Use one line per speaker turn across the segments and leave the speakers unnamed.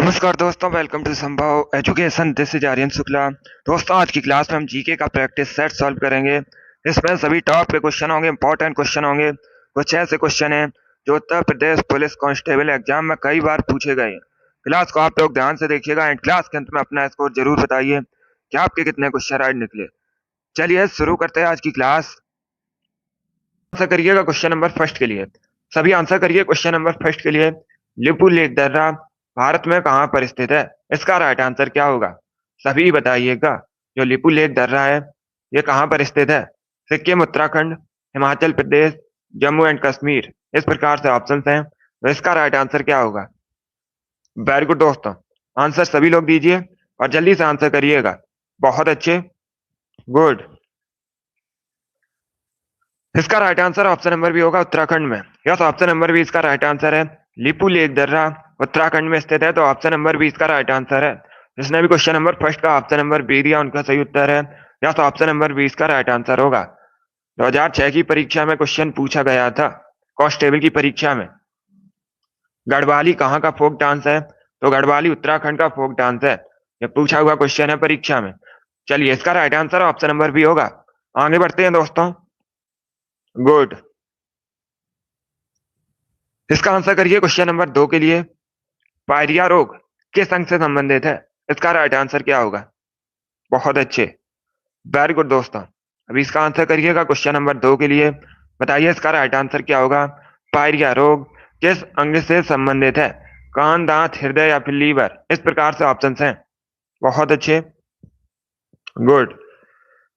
नमस्कार दोस्तों, welcome to Sambhav education. This is Aryan Shukla. दोस्तों, आज की क्लास में हम जीके का प्रैक्टिस सेट सॉल्व करेंगे। इसमें सभी टॉप के क्वेश्चन होंगे, इंपॉर्टेंट क्वेश्चन होंगे। कुछ ऐसे क्वेश्चन हैं जो Uttar Pradesh police constable exam में कई बार पूछे गए हैं। क्लास को आप लोग ध्यान से देखिएगा एंड क्लास के अंत में अपना स्कोर जरूर बताइए कि आपके कितने क्वेश्चन राइट निकले। चलिए शुरू करते हैं आज की क्लास। आंसर करिएगा क्वेश्चन नंबर फर्स्ट के लिए। सभी आंसर करिए क्वेश्चन नंबर फर्स्ट के लिए। लिपू लेक दर्रा भारत में कहाँ पर स्थित है? इसका राइट आंसर क्या होगा? सभी बताइएगा। जो लिपू लेक दर्रा है ये कहाँ पर स्थित है? सिक्किम, उत्तराखंड, हिमाचल प्रदेश, जम्मू एंड कश्मीर, इस प्रकार से ऑप्शंस हैं। तो इसका राइट आंसर क्या होगा? वेरी गुड दोस्तों, आंसर सभी लोग दीजिए और जल्दी से आंसर करिएगा। बहुत अच्छे, गुड। इसका right answer option number B होगा, उत्तराखंड में। यस, ऑप्शन नंबर बी इसका राइट आंसर है। लिपू लेक दर्रा उत्तराखंड में स्थित है, तो ऑप्शन नंबर बी इसका राइट आंसर है। जिसने भी क्वेश्चन नंबर फर्स्ट का ऑप्शन नंबर बी दिया उनका सही उत्तर है। यस, ऑप्शन नंबर बी इसका राइट आंसर होगा। 2006 की परीक्षा में क्वेश्चन पूछा गया था, कांस्टेबल की परीक्षा में। गढ़वाली कहाँ का फोक डांस है? तो गढ़वाली उत्तराखंड का फोक डांस है। ये पूछा हुआ क्वेश्चन है परीक्षा में। चलिए, इसका right answer option number B होगा। आगे बढ़ते हैं दोस्तों। गुड। इसका आंसर करिए क्वेश्चन नंबर 2 के लिए। पायरिया रोग किस अंग से संबंधित है? इसका राइट आंसर क्या होगा? बहुत अच्छे, वेरी गुड दोस्तों। अभी इसका आंसर करिएगा क्वेश्चन नंबर 2 के लिए। बताइए इसका राइट आंसर क्या होगा? पायरिया रोग किस अंग से संबंधित है? कान, दांत, हृदय या फिर लीवर, इस प्रकार से ऑप्शन हैं। बहुत अच्छे, गुड।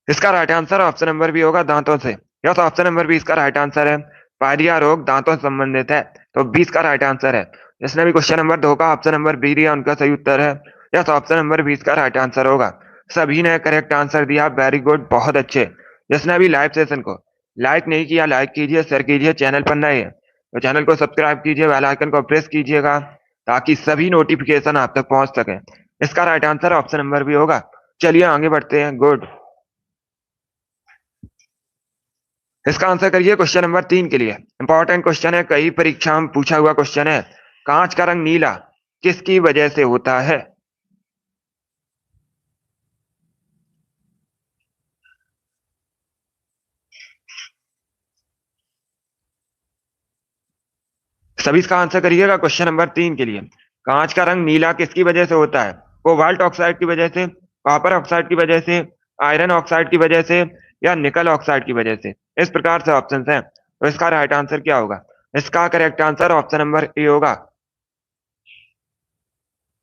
इसका right answer option number B होगा, दांतों से। यस, ऑप्शन नंबर बी इसका राइट आंसर है। पायरिया रोग दांतों से संबंधित है, तो 20 का राइट आंसर है। जिसने भी क्वेश्चन नंबर 2 का ऑप्शन नंबर बी दिया उनका सही उत्तर है। यस, ऑप्शन नंबर 20 का राइट आंसर होगा। सभी ने करेक्ट आंसर दिया, वेरी गुड, बहुत अच्छे। जिसने भी लाइव सेशन को लाइक नहीं किया, लाइक कीजिए, शेयर कीजिए। चैनल पर नए हैं तो चैनल को सब्सक्राइब कीजिए, बेल आइकन को प्रेस कीजिएगा ताकि सभी नोटिफिकेशन आप तक पहुंच सके। इसका right answer option number B होगा। चलिए आगे बढ़ते हैं। गुड। इसका आंसर करिए क्वेश्चन नंबर 3 के लिए। इंपॉर्टेंट क्वेश्चन है, कई परीक्षा में पूछा हुआ क्वेश्चन है। कांच का रंग नीला किसकी वजह से होता है? सभी इसका आंसर करिएगा क्वेश्चन नंबर 3 के लिए। कांच का रंग नीला किसकी वजह से होता है? कोबाल्ट ऑक्साइड की वजह से, कॉपर ऑक्साइड की वजह से, आयरन ऑक्साइड की वजह से, या निकल ऑक्साइड की वजह से, इस प्रकार से ऑप्शन हैं। तो इसका राइट आंसर क्या होगा? इसका correct answer option number A होगा,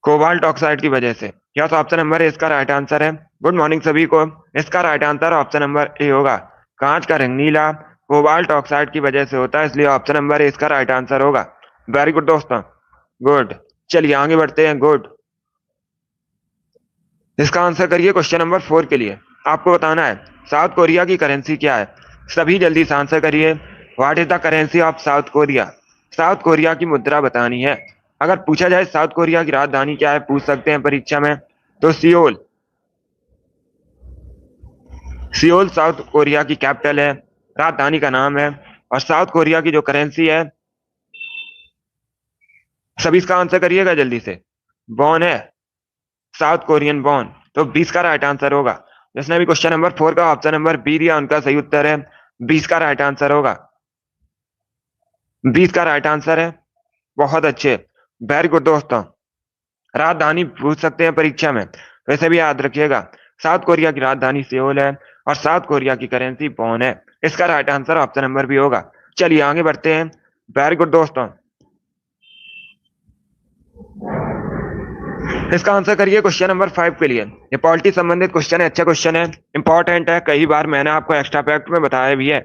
कोबाल्ट ऑक्साइड की वजह से। या तो ऑप्शन नंबर ए इसका राइट आंसर है। गुड मॉर्निंग सभी को। इसका right answer option number A होगा। कांच का रंग नीला कोबाल्ट ऑक्साइड की वजह से होता है, इसलिए ऑप्शन नंबर ए इसका राइट आंसर होगा। वेरी गुड दोस्तों, गुड। चलिए आगे बढ़ते हैं। गुड। इसका आंसर करिए क्वेश्चन नंबर 4 के लिए। आपको बताना है साउथ कोरिया की करेंसी क्या है। सभी जल्दी से आंसर करिए। What is the currency of south Korea? South Korea की मुद्रा बतानी है। अगर पूछा जाए साउथ कोरिया की राजधानी क्या है, पूछ सकते हैं परीक्षा में, तो सियोल। सियोल साउथ कोरिया की कैपिटल है, राजधानी का नाम है। और साउथ कोरिया की जो करेंसी है, सभी इसका आंसर करिएगा जल्दी से। वॉन है, साउथ कोरियन वॉन। तो 20 का राइट आंसर होगा। जिसने भी क्वेश्चन नंबर 4 का ऑप्शन नंबर बी दिया उनका सही उत्तर है। 20 का राइट आंसर होगा। 20 का राइट आंसर है। बहुत अच्छे, वेरी गुड दोस्तों। राजधानी पूछ सकते हैं परीक्षा में, वैसे भी याद रखिएगा साउथ कोरिया की राजधानी सियोल है और साउथ कोरिया की करेंसी वॉन है। इसका right answer option number B होगा। चलिए आगे बढ़ते हैं। वेरी गुड दोस्तों। इसका आंसर करिए क्वेश्चन नंबर 5 के लिए। ये पॉलिटी संबंधित क्वेश्चन है, अच्छा क्वेश्चन है, इंपॉर्टेंट है। कई बार मैंने आपको एक्स्ट्रा फैक्ट में बताया भी है।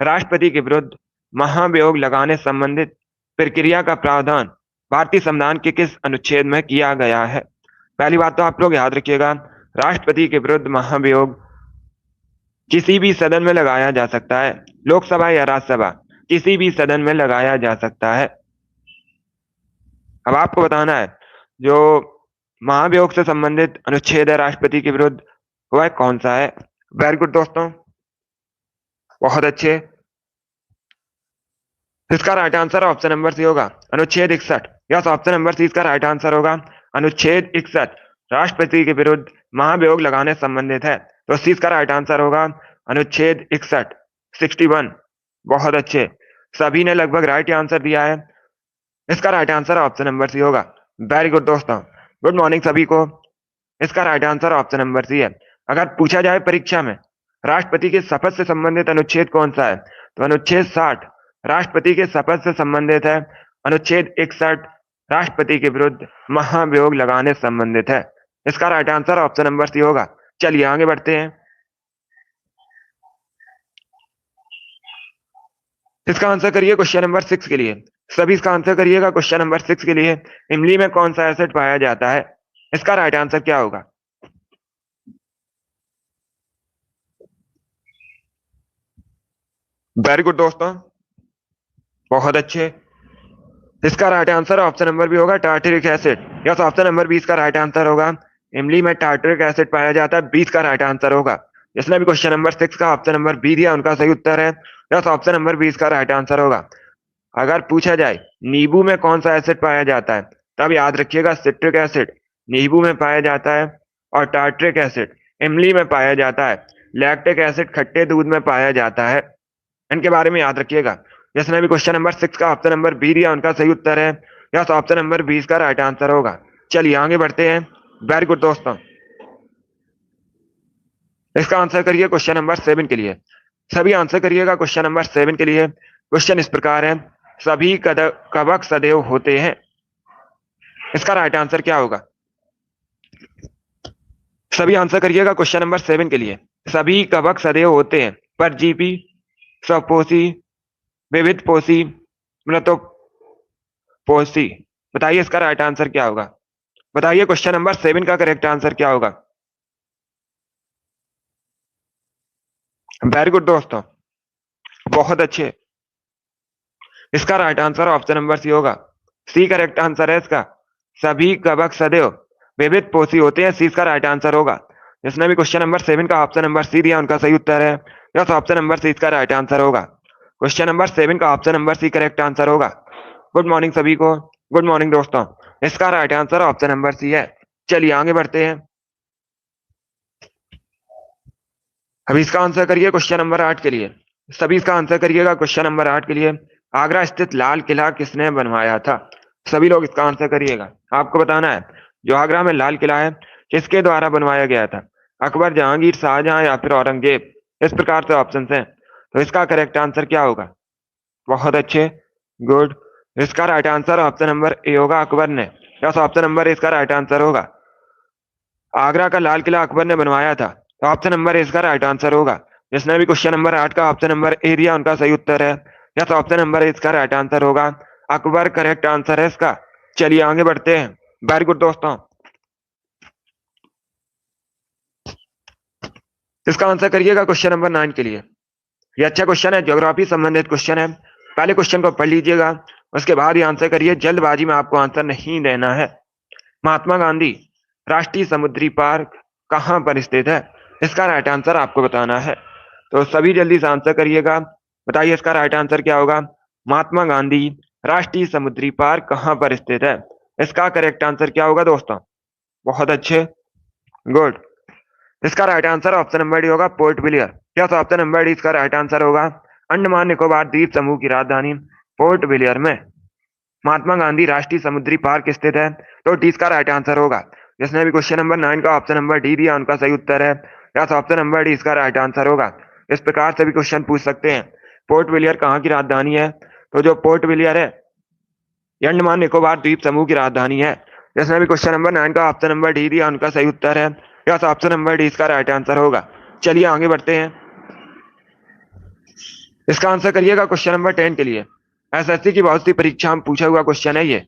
राष्ट्रपति के विरुद्ध महाभियोग लगाने संबंधित प्रक्रिया का प्रावधान भारतीय संविधान के किस अनुच्छेद में किया गया है? पहली बात तो आप लोग याद रखिएगा, राष्ट्रपति के विरुद्ध महाभियोग किसी भी सदन में लगाया जा सकता है, लोकसभा या राज्यसभा, किसी भी सदन में लगाया जा सकता है। अब आपको बताना है जो महाभियोग से संबंधित अनुच्छेद है राष्ट्रपति के विरुद्ध, वह कौन सा है। वेरी गुड दोस्तों, बहुत अच्छे। इसका right answer option number C होगा, अनुच्छेद 61। यस, ऑप्शन नंबर सी इसका राइट आंसर होगा। अनुच्छेद 61 राष्ट्रपति के विरुद्ध महाभियोग लगाने से संबंधित है। तो इस चीज का राइट आंसर होगा अनुच्छेद 61, 61। बहुत अच्छे, सभी ने लगभग राइट आंसर दिया है। इसका right answer option number C होगा। वेरी गुड दोस्तों, गुड मॉर्निंग सभी को। इसका right answer option number C है। अगर पूछा जाए परीक्षा में राष्ट्रपति के शपथ से संबंधित अनुच्छेद कौन सा है, तो अनुच्छेद 60 राष्ट्रपति के शपथ से संबंधित है। अनुच्छेद 61 राष्ट्रपति के विरुद्ध महाभियोग लगाने से संबंधित है। इसका right answer option number C होगा। चलिए आगे बढ़ते हैं। इसका आंसर करिए क्वेश्चन नंबर 6 के लिए। सभी इसका आंसर करिएगा क्वेश्चन नंबर 6 के लिए। इमली में कौन सा एसिड पाया जाता है? इसका राइट आंसर क्या होगा? वेरी गुड दोस्तों, बहुत अच्छे। इसका right answer option number B होगा, tartaric acid. Yes, option number 20 का राइट आंसर होगा। इमली में टार्टरिक एसिड पाया जाता है, 20 का राइट आंसर होगा। जिसने भी क्वेश्चन नंबर 6 का ऑप्शन नंबर बी दिया उनका सही उत्तर है। यस, ऑप्शन नंबर 20 का राइट आंसर होगा। अगर पूछा जाए नींबू में कौन सा एसिड पाया जाता है, तब याद रखिएगा सिट्रिक एसिड नींबू में पाया जाता है, और टार्टरिक एसिड इमली में पाया जाता है। लैक्टिक एसिड खट्टे दूध में पाया जाता है। इनके बारे में याद रखिएगा। जिसने भी क्वेश्चन नंबर 6 का ऑप्शन नंबर बी दिया उनका सही उत्तर है। यस, ऑप्शन नंबर 20 का राइट आंसर होगा। चलिए आगे बढ़ते हैं। वेरी गुड दोस्तों, इसका आंसर करिए क्वेश्चन नंबर 7 के लिए। सभी आंसर करिएगा क्वेश्चन नंबर 7 के लिए। क्वेश्चन इस प्रकार है, सभी कवक सदैव होते हैं। इसका राइट आंसर क्या होगा? सभी आंसर करिएगा क्वेश्चन नंबर 7 के लिए। सभी कवक सदैव होते हैं। परजीवी, स्वपोषी, विविध पोषी, मृतोपोषी। बताइए इसका राइट आंसर क्या होगा? बताइए क्वेश्चन नंबर 7 का करेक्ट आंसर क्या होगा? वेरी गुड दोस्तों, बहुत अच्छे। इसका right answer option number C होगा। सी करेक्ट आंसर है इसका। सभी कवक सदैव विविध पोषी होते हैं, सी इसका राइट आंसर होगा। जिसने भी क्वेश्चन नंबर 7 का ऑप्शन नंबर सी दिया उनका सही उत्तर है। यस, ऑप्शन नंबर सी इसका राइट आंसर होगा। क्वेश्चन नंबर 7 का option number C correct answer होगा। गुड मॉर्निंग सभी को, गुड मॉर्निंग दोस्तों। इसका right answer option number C है। चलिए आगे बढ़ते हैं। अभी इसका आंसर करिए क्वेश्चन नंबर 8 के लिए। सभी इसका आंसर करिएगा क्वेश्चन नंबर 8 के लिए। आगरा स्थित लाल किला किसने बनवाया था? सभी लोग इसका आंसर करिएगा। आपको बताना है जो आगरा में लाल किला है किसके द्वारा बनवाया गया था? अकबर, जहांगीर, शाहजहां या फिर औरंगजेब। इस प्रकार से ऑप्शन हैं। तो इसका करेक्ट आंसर क्या होगा? बहुत अच्छे, गुड। इसका right answer option number A होगा, अकबर ने। यस, ऑप्शन नंबर इसका राइट आंसर होगा। आगरा का लाल किला अकबर ने बनवाया था, तो ऑप्शन नंबर इसका राइट आंसर होगा। जिसने भी क्वेश्चन नंबर 8 का ऑप्शन नंबर ए दिया उनका सही उत्तर है। यस, ऑप्शन नंबर इसका राइट आंसर होगा। अकबर करेक्ट आंसर है इसका। चलिए आगे बढ़ते हैं। वेरी गुड दोस्तों, इसका आंसर करिएगा क्वेश्चन नंबर 9 के लिए। ये अच्छा क्वेश्चन है, ज्योग्राफी संबंधित क्वेश्चन है। पहले क्वेश्चन को पढ़ लीजिएगा, उसके बाद ही आंसर करिए। जल्दबाजी में आपको आंसर नहीं देना है। महात्मा गांधी राष्ट्रीय समुद्री पार्क कहां पर स्थित है? इसका राइट आंसर आपको बताना है। तो सभी जल्दी से आंसर करिएगा। बताइए इसका राइट आंसर क्या होगा? महात्मा गांधी राष्ट्रीय समुद्री पार्क कहां पर स्थित है? इसका करेक्ट आंसर क्या होगा दोस्तों? बहुत अच्छे, गुड। इसका right answer option number D होगा, Port Blair. Yes, option number D इसका राइट आंसर होगा। अंडमान निकोबार द्वीप समूह की राजधानी पोर्ट ब्लेयर में महात्मा गांधी राष्ट्रीय समुद्री पार्क स्थित है, तो डी इसका राइट आंसर होगा। जिसने भी क्वेश्चन नंबर 9 का ऑप्शन नंबर डी दिया उनका सही उत्तर है। यस, ऑप्शन नंबर डी इसका राइट आंसर होगा। इस प्रकार से भी क्वेश्चन पूछ सकते हैं, पोर्ट ब्लेयर कहाँ की राजधानी है? तो जो पोर्ट ब्लेयर है ये अंडमान निकोबार द्वीप समूह की राजधानी है। जिसने भी क्वेश्चन नंबर 9 का ऑप्शन नंबर डी दिया उनका सही उत्तर है। यस, ऑप्शन नंबर डी इसका राइट आंसर होगा। चलिए आगे बढ़ते हैं। इसका आंसर करिएगा क्वेश्चन नंबर 10 के लिए। एसएससी की बहुत सी परीक्षा में पूछा हुआ क्वेश्चन है ये,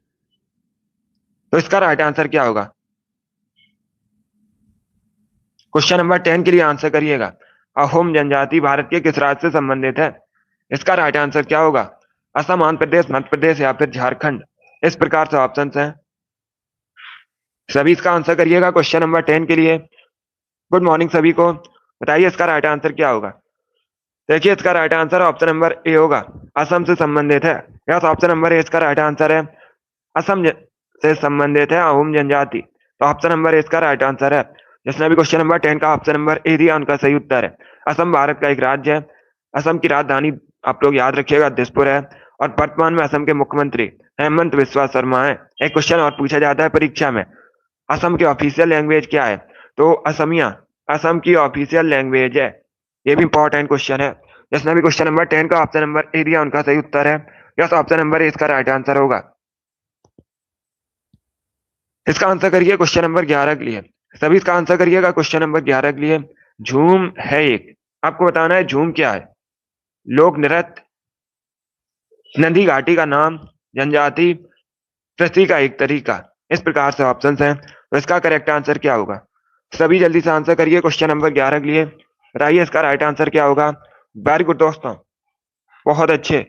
तो इसका राइट आंसर क्या होगा? क्वेश्चन नंबर 10 के लिए आंसर करिएगा। अहोम जनजाति भारत के किस राज्य से संबंधित है? इसका राइट आंसर क्या होगा? असम, आंध्र प्रदेश, मध्य प्रदेश या फिर झारखंड। इस प्रकार से ऑप्शन हैं। सभी इसका आंसर करिएगा क्वेश्चन नंबर 10 के लिए। गुड मॉर्निंग सभी को। बताइए इसका राइट आंसर क्या होगा? देखिए इसका right answer option number A होगा, असम से संबंधित है। यस, ऑप्शन नंबर ए इसका राइट आंसर है। असम से संबंधित है अहोम जनजाति? तो ऑप्शन नंबर ए इसका राइट आंसर है। जिसने भी क्वेश्चन नंबर 10 का ऑप्शन नंबर ए दिया उनका सही उत्तर है। असम भारत का एक राज्य है। असम की राजधानी आप लोग याद रखिएगा दिसपुर है। और वर्तमान में असम के मुख्यमंत्री हेमंत बिस्वा शर्मा है। एक क्वेश्चन और पूछा जाता है परीक्षा में, असम की ऑफिशियल लैंग्वेज क्या है? तो असमिया असम की ऑफिशियल लैंग्वेज है। ये भी इंपॉर्टेंट क्वेश्चन है। जिसने भी क्वेश्चन नंबर 10 का ऑप्शन नंबर ए दिया उनका सही उत्तर है। यस, ऑप्शन नंबर ए इसका राइट आंसर होगा। इसका आंसर करिए क्वेश्चन नंबर 11 के लिए। सभी इसका आंसर करिएगा क्वेश्चन नंबर 11 के लिए। झूम है एक, आपको बताना है झूम क्या है। लोक नृत्य, नदी घाटी का नाम, जनजाति, कृषि का एक तरीका। इस प्रकार से ऑप्शन हैं। तो इसका करेक्ट आंसर क्या होगा? सभी जल्दी से आंसर करिए क्वेश्चन नंबर 11 के लिए। बताइए इसका राइट आंसर क्या होगा। वेरी गुड दोस्तों, बहुत अच्छे।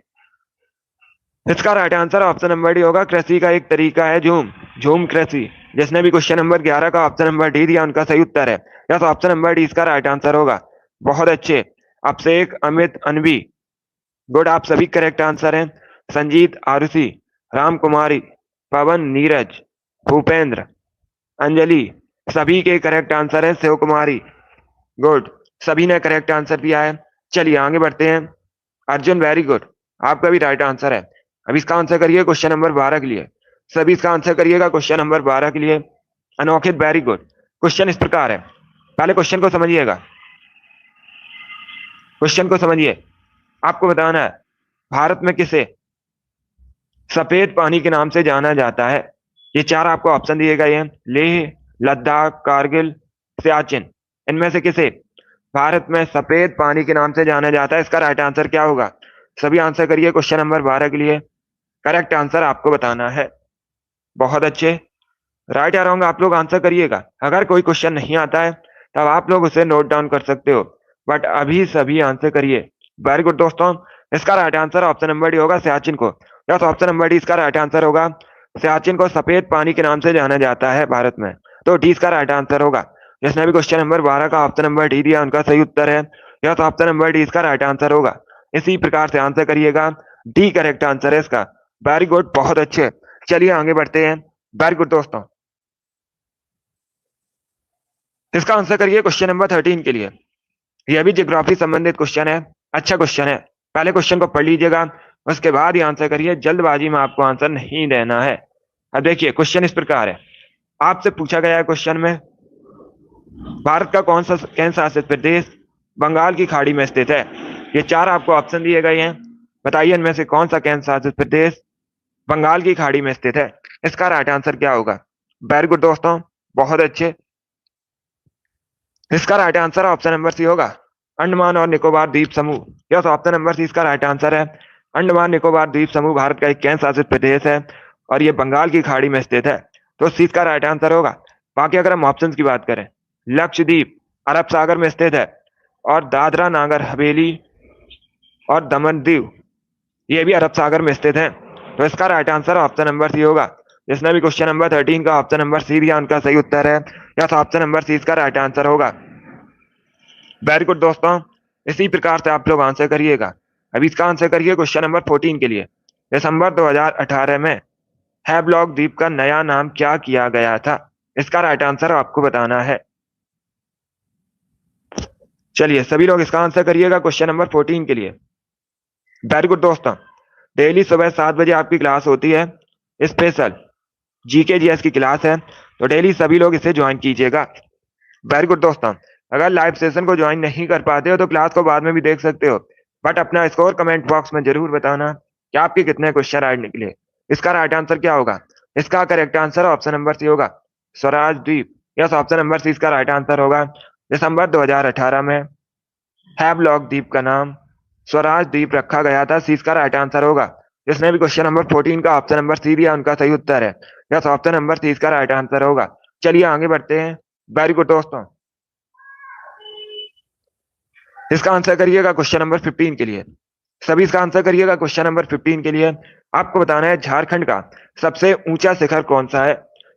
इसका right answer option number D होगा, कृषि का एक तरीका है झूम। झूम कृषि। जिसने भी क्वेश्चन नंबर 11 का ऑप्शन नंबर डी दिया उनका सही उत्तर है। यस, ऑप्शन नंबर डी इसका राइट आंसर होगा। बहुत अच्छे। अभिषेक, अमित, अनवी, गुड, आप सभी करेक्ट आंसर हैं। संजीत, आरुषि, राम कुमारी, पवन, नीरज, भूपेंद्र, अंजलि, सभी के करेक्ट आंसर है। शिव कुमारी, गुड, सभी ने करेक्ट आंसर दिया है। चलिए आगे बढ़ते हैं। अर्जुन, वेरी गुड, आपका भी राइट आंसर है। अब इसका आंसर करिए क्वेश्चन नंबर 12 के लिए। सभी इसका आंसर करिएगा क्वेश्चन नंबर 12 के लिए। अनोखित, वेरी गुड। क्वेश्चन इस प्रकार है, पहले क्वेश्चन को समझिएगा। क्वेश्चन को समझिए, आपको बताना है भारत में किसे सफेद पानी के नाम से जाना जाता है? ये चार आपको ऑप्शन दिए गए हैं, लेह, लद्दाख, कारगिल, सियाचिन। इनमें से किसे भारत में सफेद पानी के नाम से जाना जाता है? इसका राइट आंसर क्या होगा? सभी आंसर करिए क्वेश्चन नंबर 12 के लिए। करेक्ट आंसर आपको बताना है। बहुत अच्छे, राइट या रॉन्ग आप लोग आंसर करिएगा। अगर कोई क्वेश्चन नहीं आता है तब आप लोग उसे नोट डाउन कर सकते हो, बट अभी सभी आंसर करिए। वेरी गुड दोस्तों, इसका right answer option number D होगा, सियाचिन को। यस, ऑप्शन नंबर डी इसका राइट आंसर होगा। सियाचिन को सफेद पानी के नाम से जाना जाता है भारत में, तो डी इसका राइट आंसर होगा। जिसने भी क्वेश्चन नंबर 12 का ऑप्शन नंबर डी दिया उनका सही उत्तर है। यस, ऑप्शन नंबर डी इसका राइट आंसर होगा। इसी प्रकार से आंसर करिएगा, डी करेक्ट आंसर है इसका। वेरी गुड, बहुत अच्छे। चलिए आगे बढ़ते हैं। वेरी गुड दोस्तों, इसका आंसर करिए क्वेश्चन नंबर 13 के लिए। यह भी ज्योग्राफी संबंधित क्वेश्चन है, अच्छा क्वेश्चन है। पहले क्वेश्चन को पढ़ लीजिएगा, उसके बाद ही आंसर करिए। जल्दबाजी में आपको आंसर नहीं देना है। अब देखिए क्वेश्चन इस प्रकार है, आपसे पूछा गया है क्वेश्चन में, भारत का कौन सा केंद्र शासित प्रदेश बंगाल की खाड़ी में स्थित है? ये चार आपको ऑप्शन दिए गए हैं। बताइए इनमें से कौन सा केंद्र शासित प्रदेश बंगाल की खाड़ी में स्थित है? इसका राइट आंसर क्या होगा? वेरी गुड दोस्तों, बहुत अच्छे। इसका right answer option number C होगा, अंडमान और निकोबार द्वीप समूह। यस, ऑप्शन नंबर सी इसका राइट आंसर है। अंडमान निकोबार द्वीप समूह भारत का एक केंद्र शासित प्रदेश है और ये बंगाल की खाड़ी में स्थित है, तो सी इसका राइट आंसर होगा। बाकी अगर हम ऑप्शंस की बात करें, लक्षद्वीप अरब सागर में स्थित है और दादरा नागर हवेली और दमन दीव ये भी अरब सागर में स्थित है, तो इसका right answer option number C होगा। जिसने भी क्वेश्चन नंबर 13 का ऑप्शन नंबर सी दिया उनका सही उत्तर है। यस, ऑप्शन नंबर सी इसका राइट आंसर होगा। वेरी गुड दोस्तों, इसी प्रकार से आप लोग आंसर करिएगा। अभी इसका आंसर करिए क्वेश्चन नंबर 14 के लिए। दिसंबर 2018 में हैवलॉक द्वीप का नया नाम क्या किया गया था? इसका राइट आंसर आपको बताना है। चलिए सभी लोग इसका आंसर करिएगा क्वेश्चन नंबर 14 के लिए। वेरी गुड दोस्तों, डेली सुबह 7 बजे आपकी क्लास होती है, स्पेशल जीके जीएस की क्लास है, तो डेली सभी लोग इसे ज्वाइन कीजिएगा। वेरी गुड दोस्तों, अगर लाइव सेशन को ज्वाइन नहीं कर पाते हो तो क्लास को बाद में भी देख सकते हो, बट अपना स्कोर कमेंट बॉक्स में जरूर बताना कि आपके कितने क्वेश्चन राइट निकले। इसका राइट आंसर क्या होगा? इसका correct answer option number C होगा, स्वराज द्वीप। यस, ऑप्शन नंबर सी इसका राइट आंसर होगा। दिसंबर 2018 में हैवलॉक द्वीप का नाम स्वराज द्वीप रखा गया था, सी इसका राइट आंसर होगा। जिसने भी क्वेश्चन नंबर 14 का ऑप्शन नंबर सी दिया उनका सही उत्तर है। यस, ऑप्शन नंबर सी इसका राइट आंसर होगा। चलिए आगे बढ़ते हैं। वेरी गुड दोस्तों, इसका आंसर करिएगा क्वेश्चन नंबर 15 के लिए। सभी इसका आंसर करिएगा क्वेश्चन नंबर 15 के लिए। आपको बताना है झारखंड का सबसे ऊंचा शिखर कौन सा है?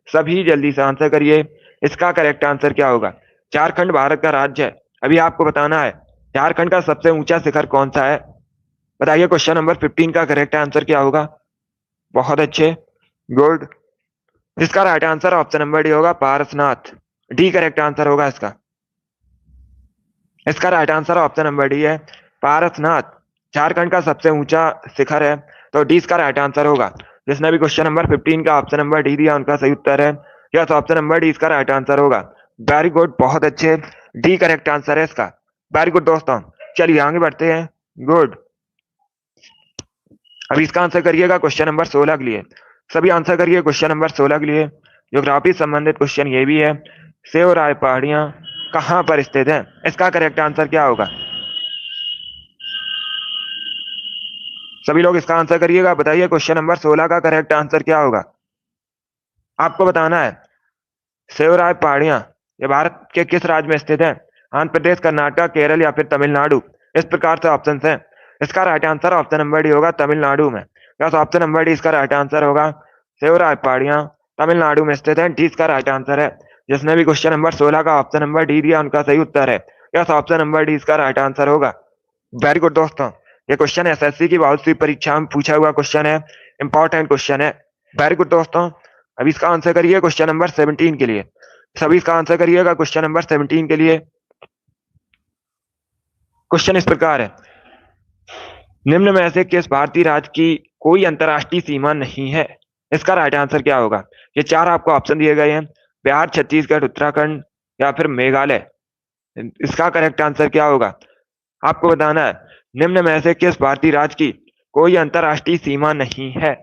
सभी जल्दी से आंसर करिए, इसका करेक्ट आंसर क्या होगा? झारखंड भारत का राज्य है, अभी आपको बताना है झारखंड का सबसे ऊंचा शिखर कौन सा है। बताइए क्वेश्चन नंबर 15 का करेक्ट आंसर क्या होगा? बहुत अच्छे, गुड, इसका right answer option number D होगा पारसनाथ। डी करेक्ट आंसर होगा इसका। इसका right answer option number D है पारसनाथ। झारखंड का सबसे ऊंचा शिखर है, तो डी इसका राइट आंसर होगा। जिसने भी क्वेश्चन नंबर 15 का ऑप्शन नंबर डी दिया उनका सही उत्तर है यस, ऑप्शन नंबर डी इसका राइट आंसर होगा। वेरी गुड, बहुत अच्छे, डी करेक्ट आंसर है इसका। वेरी गुड दोस्तों, चलिए आगे बढ़ते हैं। गुड। अभी इसका आंसर करिएगा क्वेश्चन नंबर 16 के लिए। सभी आंसर करिए क्वेश्चन नंबर 16 के लिए। ज्योग्राफी संबंधित क्वेश्चन ये भी है। सेवराय पहाड़ियां कहाँ पर स्थित है, इसका करेक्ट आंसर क्या होगा? सभी लोग इसका आंसर करिएगा, बताइए क्वेश्चन नंबर 16 का करेक्ट आंसर क्या होगा? आपको बताना है। सेवराय पहाड़ियां ये भारत के किस राज्य में स्थित है? आंध्र प्रदेश, कर्नाटक, केरल या फिर तमिलनाडु? इस प्रकार से ऑप्शन है। इसका right answer option number D होगा तमिलनाडु में। यस, ऑप्शन नंबर डी इसका राइट आंसर होगा। सेवराय पहाड़ियां तमिलनाडु में स्थित है, डी इसका राइट आंसर है। जिसने भी क्वेश्चन नंबर 16 का ऑप्शन नंबर डी दिया उनका सही उत्तर है। यस, ऑप्शन नंबर डी इसका राइट आंसर होगा। वेरी गुड दोस्तों, ये क्वेश्चन एसएससी की बहुत सी परीक्षा में पूछा हुआ क्वेश्चन है, इंपॉर्टेंट क्वेश्चन है। वेरी गुड दोस्तों, अब इसका आंसर करिए क्वेश्चन नंबर 17 के लिए। सभी इसका आंसर करिएगा क्वेश्चन नंबर 17 के लिए। क्वेश्चन इस प्रकार है, निम्न में से किस भारतीय राज्य की कोई अंतरराष्ट्रीय सीमा नहीं है? इसका राइट आंसर क्या होगा? ये चार आपको ऑप्शन दिए गए हैं, बिहार, छत्तीसगढ़, उत्तराखंड या फिर मेघालय। इसका करेक्ट आंसर क्या होगा? आपको बताना है, निम्न में से किस भारतीय राज्य की कोई अंतरराष्ट्रीय सीमा नहीं है?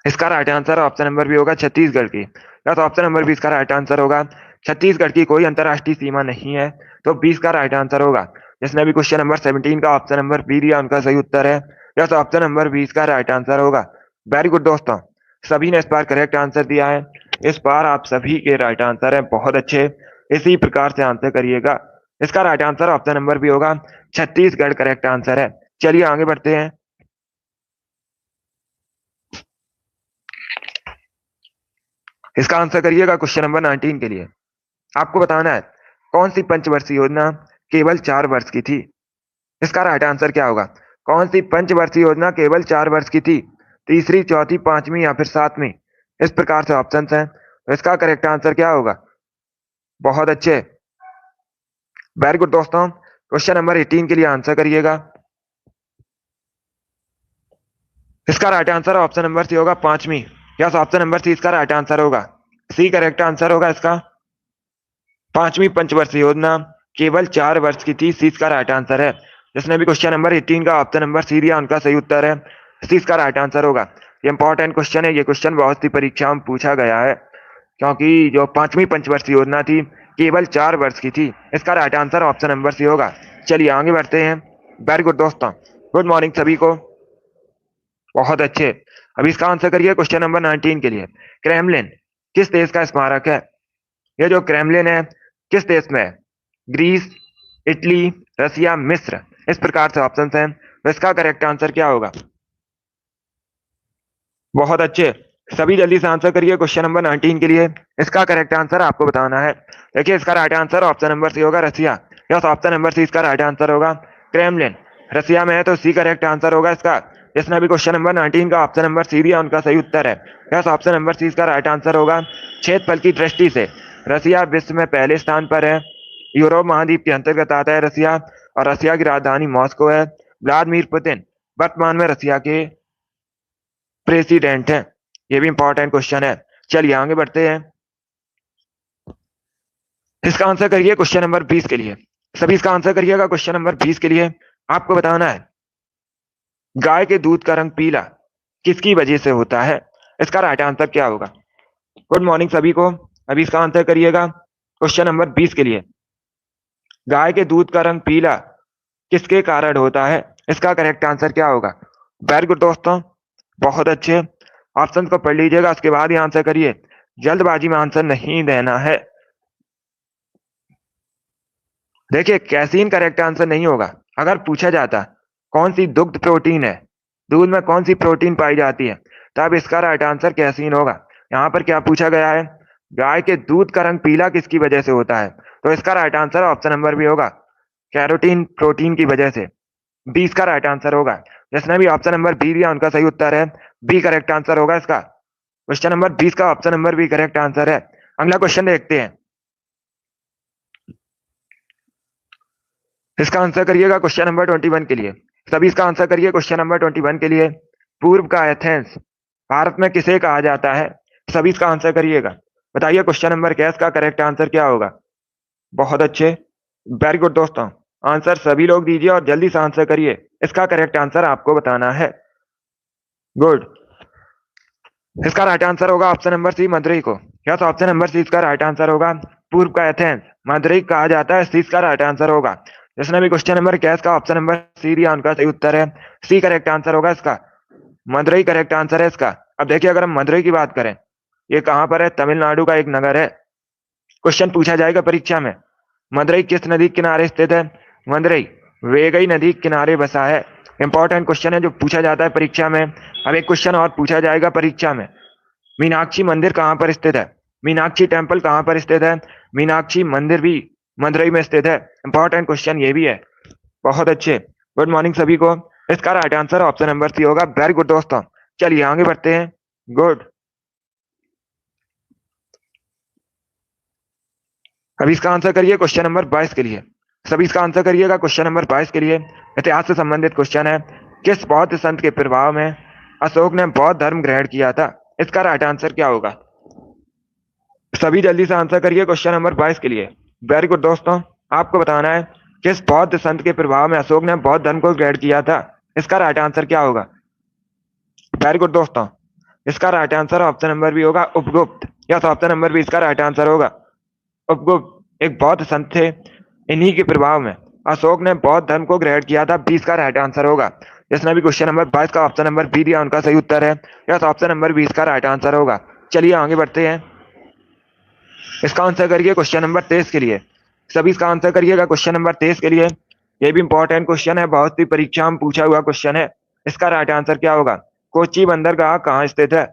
इसका right answer option number B होगा छत्तीसगढ़ की। या तो ऑप्शन नंबर बी इसका राइट आंसर होगा। छत्तीसगढ़ की कोई अंतरराष्ट्रीय सीमा नहीं है, तो 20 का राइट आंसर होगा। जिसने भी क्वेश्चन नंबर 17 का ऑप्शन नंबर बी दिया उनका सही उत्तर है। या तो ऑप्शन नंबर 20 का राइट आंसर होगा। वेरी गुड दोस्तों, सभी ने इस बार करेक्ट आंसर दिया है। इस बार आप सभी के राइट आंसर है, बहुत अच्छे। इसी प्रकार से आंसर करिएगा। इसका right answer option number B होगा, छत्तीसगढ़ करेक्ट आंसर है। चलिए आगे बढ़ते हैं। इसका आंसर करिएगा क्वेश्चन नंबर 19 के लिए। आपको बताना है, कौन सी पंचवर्षीय योजना केवल 4 वर्ष की थी? इसका राइट आंसर क्या होगा? कौन सी पंचवर्षीय योजना केवल 4 वर्ष की थी? तीसरी, चौथी, पांचवी या फिर सातवीं? इस प्रकार से ऑप्शन है, तो इसका करेक्ट आंसर क्या होगा? बहुत अच्छे, वेरी गुड दोस्तों, क्वेश्चन नंबर 18 के लिए आंसर करिएगा। इसका right answer option number C होगा पांचवी। यस, ऑप्शन नंबर सी इसका राइट आंसर होगा। सी करेक्ट आंसर होगा इसका। पांचवी पंचवर्षीय योजना केवल 4 वर्ष की थी, सी इसका राइट आंसर है। जिसने भी क्वेश्चन नंबर 18 का ऑप्शन नंबर सी दिया उनका सही उत्तर है, सी इसका राइट आंसर होगा। ये इंपॉर्टेंट क्वेश्चन है, ये क्वेश्चन बहुत सी परीक्षाओं में पूछा गया है, क्योंकि जो पांचवी पंचवर्षीय योजना थी केवल 4 वर्ष की थी। इसका right answer option number C होगा। चलिए आगे बढ़ते हैं। वेरी गुड दोस्तों, गुड मॉर्निंग सभी को, बहुत अच्छे। अभी इसका आंसर करिए क्वेश्चन नंबर 19 के लिए। क्रेमलिन किस देश का स्मारक है? ये जो क्रेमलिन है किस देश में है? ग्रीस, इटली, रसिया, मिस्र? इस प्रकार से ऑप्शन हैं, तो इसका करेक्ट आंसर क्या होगा? बहुत अच्छे, सभी जल्दी से आंसर करिए क्वेश्चन नंबर 19 के लिए। इसका करेक्ट आंसर आपको बताना है। देखिए इसका right answer option number C होगा, Russia. Yes, option number C इसका राइट आंसर होगा। क्रेमलिन रसिया में है, तो सी करेक्ट आंसर होगा इसका। जिसने भी क्वेश्चन नंबर 19 का ऑप्शन नंबर सी दिया उनका सही उत्तर है। यस, ऑप्शन नंबर सी इसका राइट आंसर होगा। क्षेत्रफल की दृष्टि से रसिया विश्व में पहले स्थान पर है। यूरोप महाद्वीप के अंतर्गत आता है रसिया, और रसिया की राजधानी मॉस्को है। व्लादिमीर पुतिन वर्तमान में रसिया के प्रेसिडेंट हैं। ये भी इंपॉर्टेंट क्वेश्चन है। चलिए आगे बढ़ते हैं। इसका आंसर करिए क्वेश्चन नंबर 20 के लिए। सभी इसका आंसर करिएगा क्वेश्चन नंबर 20 के लिए। आपको बताना है, गाय के दूध का रंग पीला किसकी वजह से होता है? इसका राइट आंसर क्या होगा? गुड मॉर्निंग सभी को। अभी इसका आंसर करिएगा क्वेश्चन नंबर 20 के लिए। गाय के दूध का रंग पीला किसके कारण होता है? इसका करेक्ट आंसर क्या होगा? वेरी गुड दोस्तों, बहुत अच्छे। ऑप्शन को पढ़ लीजिएगा, उसके बाद ही आंसर करिए, जल्दबाजी में आंसर नहीं देना है। देखिए कैसीन करेक्ट आंसर नहीं होगा। अगर पूछा जाता कौन सी दुग्ध प्रोटीन है, दूध में कौन सी प्रोटीन पाई जाती है, तब इसका राइट आंसर कैसीन होगा। यहाँ पर क्या पूछा गया है? गाय के दूध का रंग पीला किसकी वजह से होता है, तो इसका right answer option number B होगा, कैरोटीन प्रोटीन की वजह से। बी इसका राइट आंसर होगा। जिसने भी ऑप्शन नंबर बी दिया उनका सही उत्तर है, बी करेक्ट आंसर होगा इसका। क्वेश्चन नंबर 20 का option number B correct answer है। अगला क्वेश्चन देखते हैं, इसका आंसर करिएगा क्वेश्चन नंबर 21 के लिए। सभी इसका आंसर करिए क्वेश्चन नंबर 21 के लिए। पूर्व का एथेंस भारत में किसे कहा जाता है? सभी इसका आंसर करिएगा। बताइए क्वेश्चन नंबर क्या है, इसका करेक्ट आंसर क्या होगा? बहुत अच्छे, वेरी गुड दोस्तों। आंसर सभी लोग दीजिए और जल्दी से आंसर करिए। इसका करेक्ट आंसर आपको बताना है। गुड। इसका राइट आंसर होगा ऑप्शन नंबर सी, मदुरई को। यस, ऑप्शन नंबर सी इसका राइट आंसर होगा। पूर्व का एथेंस मदुरई कहा जाता है, सी इसका राइट आंसर होगा। जिसने भी क्वेश्चन नंबर क्या इसका ऑप्शन नंबर सी दिया, उनका सही उत्तर है। सी करेक्ट आंसर होगा इसका। मदुरई करेक्ट आंसर है इसका। अब देखिए, अगर हम मदुरई की बात करें, ये कहां पर है? तमिलनाडु का एक नगर है। क्वेश्चन पूछा जाएगा परीक्षा में, मदुरई किस नदी के किनारे स्थित है? मदुरई वेगई नदी के किनारे बसा है। इंपॉर्टेंट क्वेश्चन है जो पूछा जाता है परीक्षा में। अब एक क्वेश्चन और पूछा जाएगा परीक्षा में, मीनाक्षी मंदिर कहां पर स्थित है? मीनाक्षी टेम्पल कहां पर स्थित है? मीनाक्षी मंदिर भी मदुरई में स्थित है। इंपॉर्टेंट क्वेश्चन ये भी है। बहुत अच्छे, गुड मॉर्निंग सभी को। इसका right answer option number C होगा। वेरी गुड दोस्तों, चलिए आगे बढ़ते हैं। गुड। अभी इसका आंसर करिए क्वेश्चन नंबर 22 के लिए। सभी इसका आंसर करिएगा क्वेश्चन नंबर 22 के लिए। इतिहास से संबंधित क्वेश्चन है। किस बौद्ध संत के प्रभाव में अशोक ने बौद्ध धर्म ग्रहण किया था? इसका राइट आंसर क्या होगा? सभी जल्दी से आंसर करिए क्वेश्चन नंबर 22 के लिए। वेरी गुड दोस्तों, आपको बताना है किस बौद्ध संत के प्रभाव में अशोक ने बौद्ध धर्म को ग्रहण किया था। इसका राइट आंसर क्या होगा? वेरी गुड दोस्तों, इसका right answer option number B होगा, Upagupta. Yes, option number B इसका राइट आंसर होगा। उपगुप्त एक बौद्ध संत थे, इन्हीं के प्रभाव में अशोक ने बौद्ध धर्म को ग्रहण किया था। 20 का राइट आंसर होगा। जिसने भी क्वेश्चन नंबर 22 का ऑप्शन नंबर बी दिया, उनका सही उत्तर है। यस, ऑप्शन नंबर 20 का राइट आंसर होगा। चलिए आगे बढ़ते हैं। इसका आंसर करिए क्वेश्चन नंबर 23 के लिए। सभी इसका आंसर करिएगा क्वेश्चन नंबर 23 के लिए। ये भी इंपॉर्टेंट क्वेश्चन है, बहुत सी परीक्षा में पूछा हुआ क्वेश्चन है। इसका राइट आंसर क्या होगा? कोच्चि बंदरगाह कहाँ स्थित है?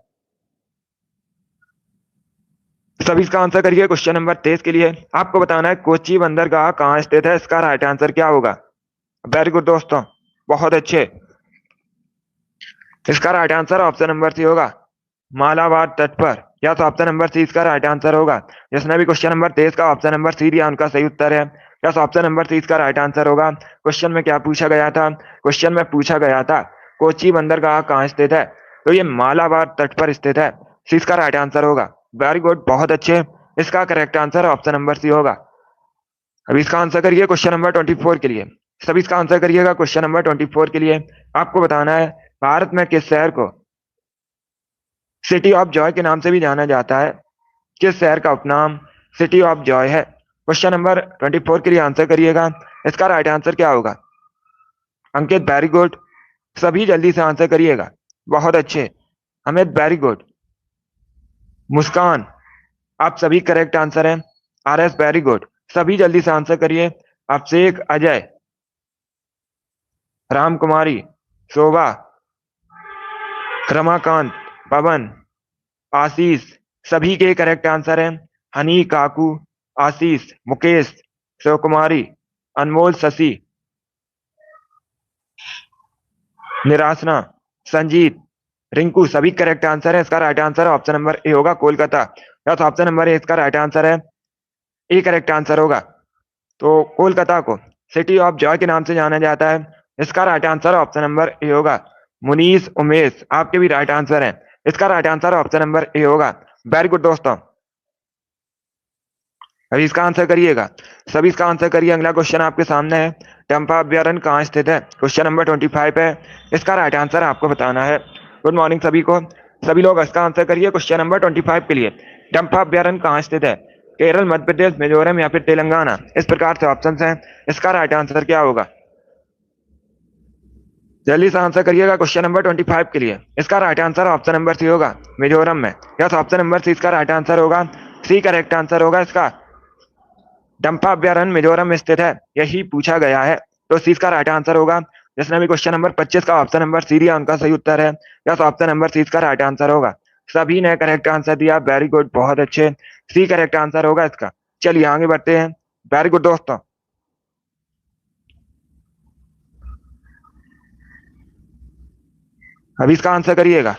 सभी इसका आंसर करिए क्वेश्चन नंबर 23 के लिए। आपको बताना है कोच्चि बंदरगाह कहाँ स्थित है। इसका राइट आंसर क्या होगा? वेरी गुड दोस्तों, बहुत अच्छे। इसका right answer option number C होगा, मालाबार तट पर। या तो ऑप्शन नंबर सी इसका राइट आंसर होगा। जिसने भी क्वेश्चन नंबर 23 का ऑप्शन नंबर सी दिया, उनका सही उत्तर है। यस, ऑप्शन नंबर सी इसका राइट आंसर होगा। क्वेश्चन में क्या पूछा गया था? क्वेश्चन में पूछा गया था कोच्चि बंदरगाह कहाँ स्थित है, तो ये मालाबार तट पर स्थित है। सी इसका राइट आंसर होगा। वेरी गुड, बहुत अच्छे। इसका correct answer option number C होगा। अभी इसका आंसर करिए क्वेश्चन नंबर 24 के लिए। सभी इसका आंसर करिएगा क्वेश्चन नंबर 24 के लिए। आपको बताना है भारत में किस शहर को सिटी ऑफ जॉय के नाम से भी जाना जाता है? किस शहर का उपनाम सिटी ऑफ जॉय है? क्वेश्चन नंबर 24 के लिए आंसर करिएगा। इसका राइट आंसर क्या होगा? अंकित वेरी गुड, सभी जल्दी से आंसर करिएगा। बहुत अच्छे। Amit very good. मुस्कान, आप सभी करेक्ट आंसर है। आर एस वेरी गुड, सभी जल्दी से आंसर करिए। अभिषेक, अजय, राम कुमारी, शोभा, रमाकांत, पवन, आशीष, सभी के करेक्ट आंसर है। हनी, काकू, आशीष, मुकेश, शिव कुमारी, अनमोल, शशि, निराशना, संजीत, रिंकू, सभी करेक्ट आंसर है। इसका right answer option number A होगा, कोलकाता। या तो ऑप्शन नंबर ए इसका राइट आंसर है। ए करेक्ट आंसर होगा। तो कोलकाता को सिटी ऑफ जॉय के नाम से जाना जाता है। इसका right answer option number A होगा। मुनीष, उमेश, आपके भी राइट आंसर है। इसका right answer option number A होगा। वेरी गुड दोस्तों, अभी इसका आंसर करिएगा। सभी इसका आंसर करिए। अगला क्वेश्चन आपके सामने है, टम्पा अभ्यारण्य कहाँ स्थित है? क्वेश्चन नंबर 25 है। इसका राइट आंसर आपको बताना है। गुड मॉर्निंग सभी को। सभी लोग इसका आंसर करिए क्वेश्चन नंबर 25 के लिए। टम्पा अभ्यारण्य कहाँ स्थित है? केरल, मध्य प्रदेश, मिजोरम या फिर तेलंगाना? इस प्रकार से ऑप्शन है। इसका राइट आंसर क्या होगा? जल्दी से आंसर करिएगा क्वेश्चन नंबर 25 के लिए। इसका right answer option number C होगा, मिजोरम में। यस, ऑप्शन नंबर सी इसका राइट आंसर होगा। सी करेक्ट आंसर होगा इसका। डंपा अभ्यारण्य मिजोरम में स्थित है, यही पूछा गया है, तो सी इसका राइट आंसर होगा। जिसने भी क्वेश्चन नंबर 25 का ऑप्शन नंबर सी दिया, उनका सही उत्तर है। यस, ऑप्शन नंबर सी इसका राइट आंसर होगा। सभी ने करेक्ट आंसर दिया, वेरी गुड, बहुत अच्छे। सी करेक्ट आंसर होगा इसका। चलिए आगे बढ़ते हैं। वेरी गुड दोस्तों, अभी इसका आंसर करिएगा।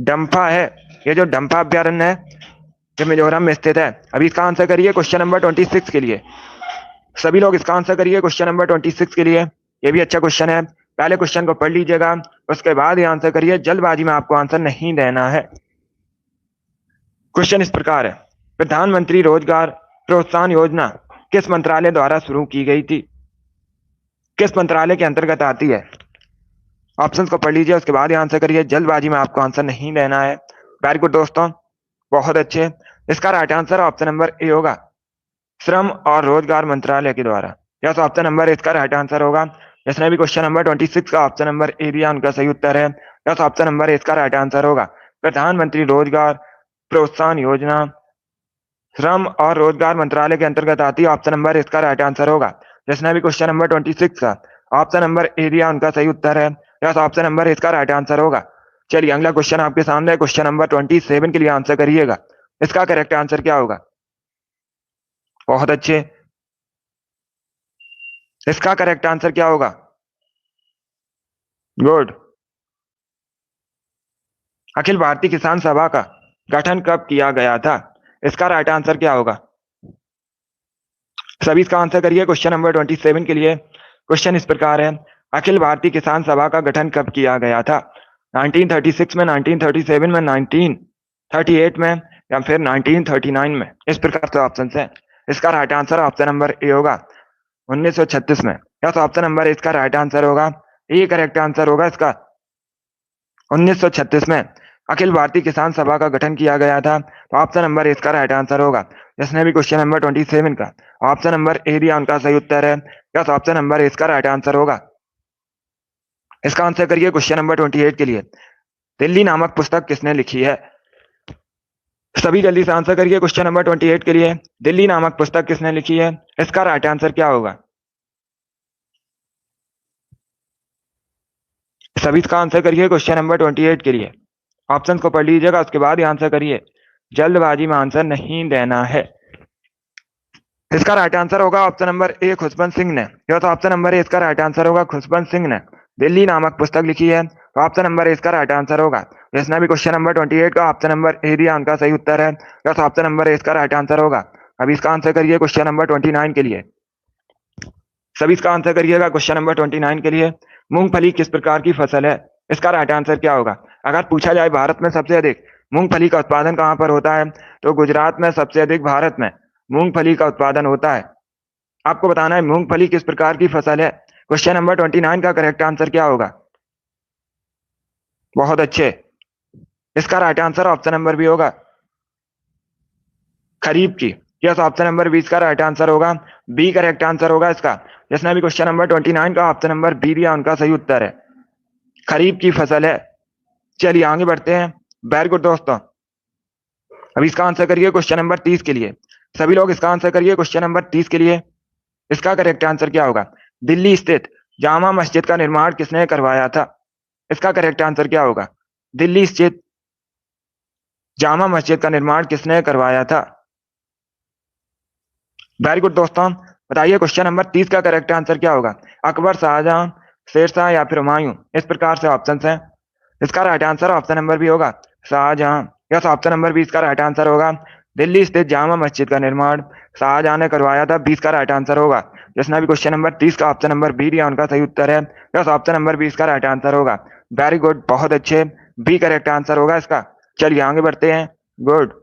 डम्फा है, ये जो डम्फा अभ्यारण्य है ये मिजोरम में स्थित है। अभी इसका आंसर करिए क्वेश्चन नंबर 26 के लिए। सभी लोग इसका आंसर करिए क्वेश्चन नंबर 26 के लिए। ये भी अच्छा क्वेश्चन है, पहले क्वेश्चन को पढ़ लीजिएगा, उसके बाद ये आंसर करिए, जल्दबाजी में आपको आंसर नहीं देना है। क्वेश्चन इस प्रकार है, प्रधानमंत्री रोजगार प्रोत्साहन योजना किस मंत्रालय द्वारा शुरू की गई थी? किस मंत्रालय के अंतर्गत आती है? ऑप्शंस को पढ़ लीजिए, उसके बाद ये आंसर करिए, जल्दबाजी में आपको आंसर नहीं देना है। वेरी गुड दोस्तों, बहुत अच्छे। इसका right answer option number A होगा, श्रम और रोजगार मंत्रालय के द्वारा। यस, ऑप्शन नंबर इसका राइट आंसर होगा। जिसने भी क्वेश्चन नंबर 26 का ऑप्शन नंबर ए दिया उनका सही उत्तर है। यस, ऑप्शन नंबर इसका राइट आंसर होगा, प्रधानमंत्री रोजगार प्रोत्साहन योजना श्रम और रोजगार मंत्रालय के अंतर्गत आती है। ऑप्शन नंबर इसका राइट आंसर होगा। जिसने भी क्वेश्चन नंबर 26 का ऑप्शन नंबर ए दिया उनका सही उत्तर है। यस, ऑप्शन नंबर इसका राइट आंसर होगा। चलिए अगला क्वेश्चन आपके सामने, क्वेश्चन नंबर 27 के लिए आंसर करिएगा। इसका करेक्ट आंसर क्या होगा? बहुत अच्छे, इसका करेक्ट आंसर क्या होगा? गुड। अखिल भारतीय किसान सभा का गठन कब किया गया था? इसका राइट आंसर क्या होगा? सभी इसका आंसर करिए क्वेश्चन नंबर 27 के लिए। क्वेश्चन इस प्रकार है, अखिल भारतीय किसान सभा का गठन कब किया गया था? 1936 में, 1937 में, 1938 में या फिर 1939 में? इस प्रकार से ऑप्शन है। इसका right answer option number A होगा, 1936 में। यस, ऑप्शन नंबर इसका राइट आंसर होगा, ये करेक्ट आंसर होगा इसका। 1936 में अखिल भारतीय किसान सभा का गठन किया गया था, तो ऑप्शन नंबर इसका राइट आंसर होगा। जिसने भी क्वेश्चन नंबर 27 का ऑप्शन नंबर ए दिया उनका सही उत्तर है। यस, ऑप्शन नंबर इसका राइट आंसर होगा। इसका आंसर करिए क्वेश्चन नंबर 28 के लिए। दिल्ली नामक पुस्तक किसने लिखी है? सभी जल्दी से आंसर करिए क्वेश्चन नंबर 28 के लिए। दिल्ली नामक पुस्तक किसने लिखी है? इसका राइट आंसर क्या होगा? सभी इसका आंसर करिए क्वेश्चन नंबर 28 के लिए। ऑप्शन को पढ़ लीजिएगा, उसके बाद ही आंसर करिए, जल्दबाजी में आंसर नहीं देना है। इसका राइट आंसर होगा ऑप्शन नंबर ए, खुशवंत सिंह ने। यह तो ऑप्शन नंबर ए इसका राइट आंसर होगा, खुशवंत सिंह ने दिल्ली नामक पुस्तक लिखी है, तो ऑप्शन नंबर ए इसका राइट आंसर होगा। जिसने भी क्वेश्चन नंबर 28 का ऑप्शन नंबर ए दिया उनका सही उत्तर है। यह तो ऑप्शन नंबर ए इसका राइट आंसर होगा। अभी इसका आंसर करिए क्वेश्चन नंबर 29 के लिए। सभी इसका आंसर करिएगा क्वेश्चन नंबर 29 के लिए। मूंगफली किस प्रकार की फसल है? इसका राइट आंसर क्या होगा? अगर पूछा जाए भारत में सबसे अधिक मूंगफली का उत्पादन कहां पर होता है, तो गुजरात में सबसे अधिक भारत में मूंगफली का उत्पादन होता है। आपको बताना है मूंगफली किस प्रकार की फसल है। क्वेश्चन नंबर 29 का करेक्ट आंसर क्या होगा? बहुत अच्छे, इसका right answer option number B होगा, खरीफ की। यस, ऑप्शन नंबर 20 का राइट आंसर होगा, बी करेक्ट आंसर होगा इसका। जिसने भी क्वेश्चन नंबर 29 का ऑप्शन नंबर बी दिया उनका सही उत्तर है, खरीफ की फसल है। चलिए आगे बढ़ते हैं। वेरी गुड दोस्तों, अभी इसका आंसर करिए क्वेश्चन नंबर 30 के लिए। सभी लोग इसका आंसर करिए क्वेश्चन नंबर 30 के लिए। इसका करेक्ट आंसर क्या होगा? दिल्ली स्थित जामा मस्जिद का निर्माण किसने करवाया था? इसका करेक्ट आंसर क्या होगा? दिल्ली स्थित जामा मस्जिद का निर्माण किसने करवाया था? वेरी गुड दोस्तों, बताइए क्वेश्चन नंबर 30 का करेक्ट आंसर क्या होगा? अकबर, शाहजहां, शेरशाह या फिर हुमायूं? इस प्रकार से ऑप्शन हैं। इसका right answer option number B होगा, शाहजहां। यस, ऑप्शन नंबर 20 का राइट आंसर होगा। दिल्ली स्थित जामा मस्जिद का निर्माण शाहजहां ने करवाया था, 20 का राइट आंसर होगा। जिसने भी क्वेश्चन नंबर 30 का ऑप्शन नंबर बी दिया उनका सही उत्तर है। यस, ऑप्शन नंबर 20 का राइट आंसर होगा। वेरी गुड, बहुत अच्छे, बी करेक्ट आंसर होगा इसका। चलिए आगे बढ़ते हैं। गुड,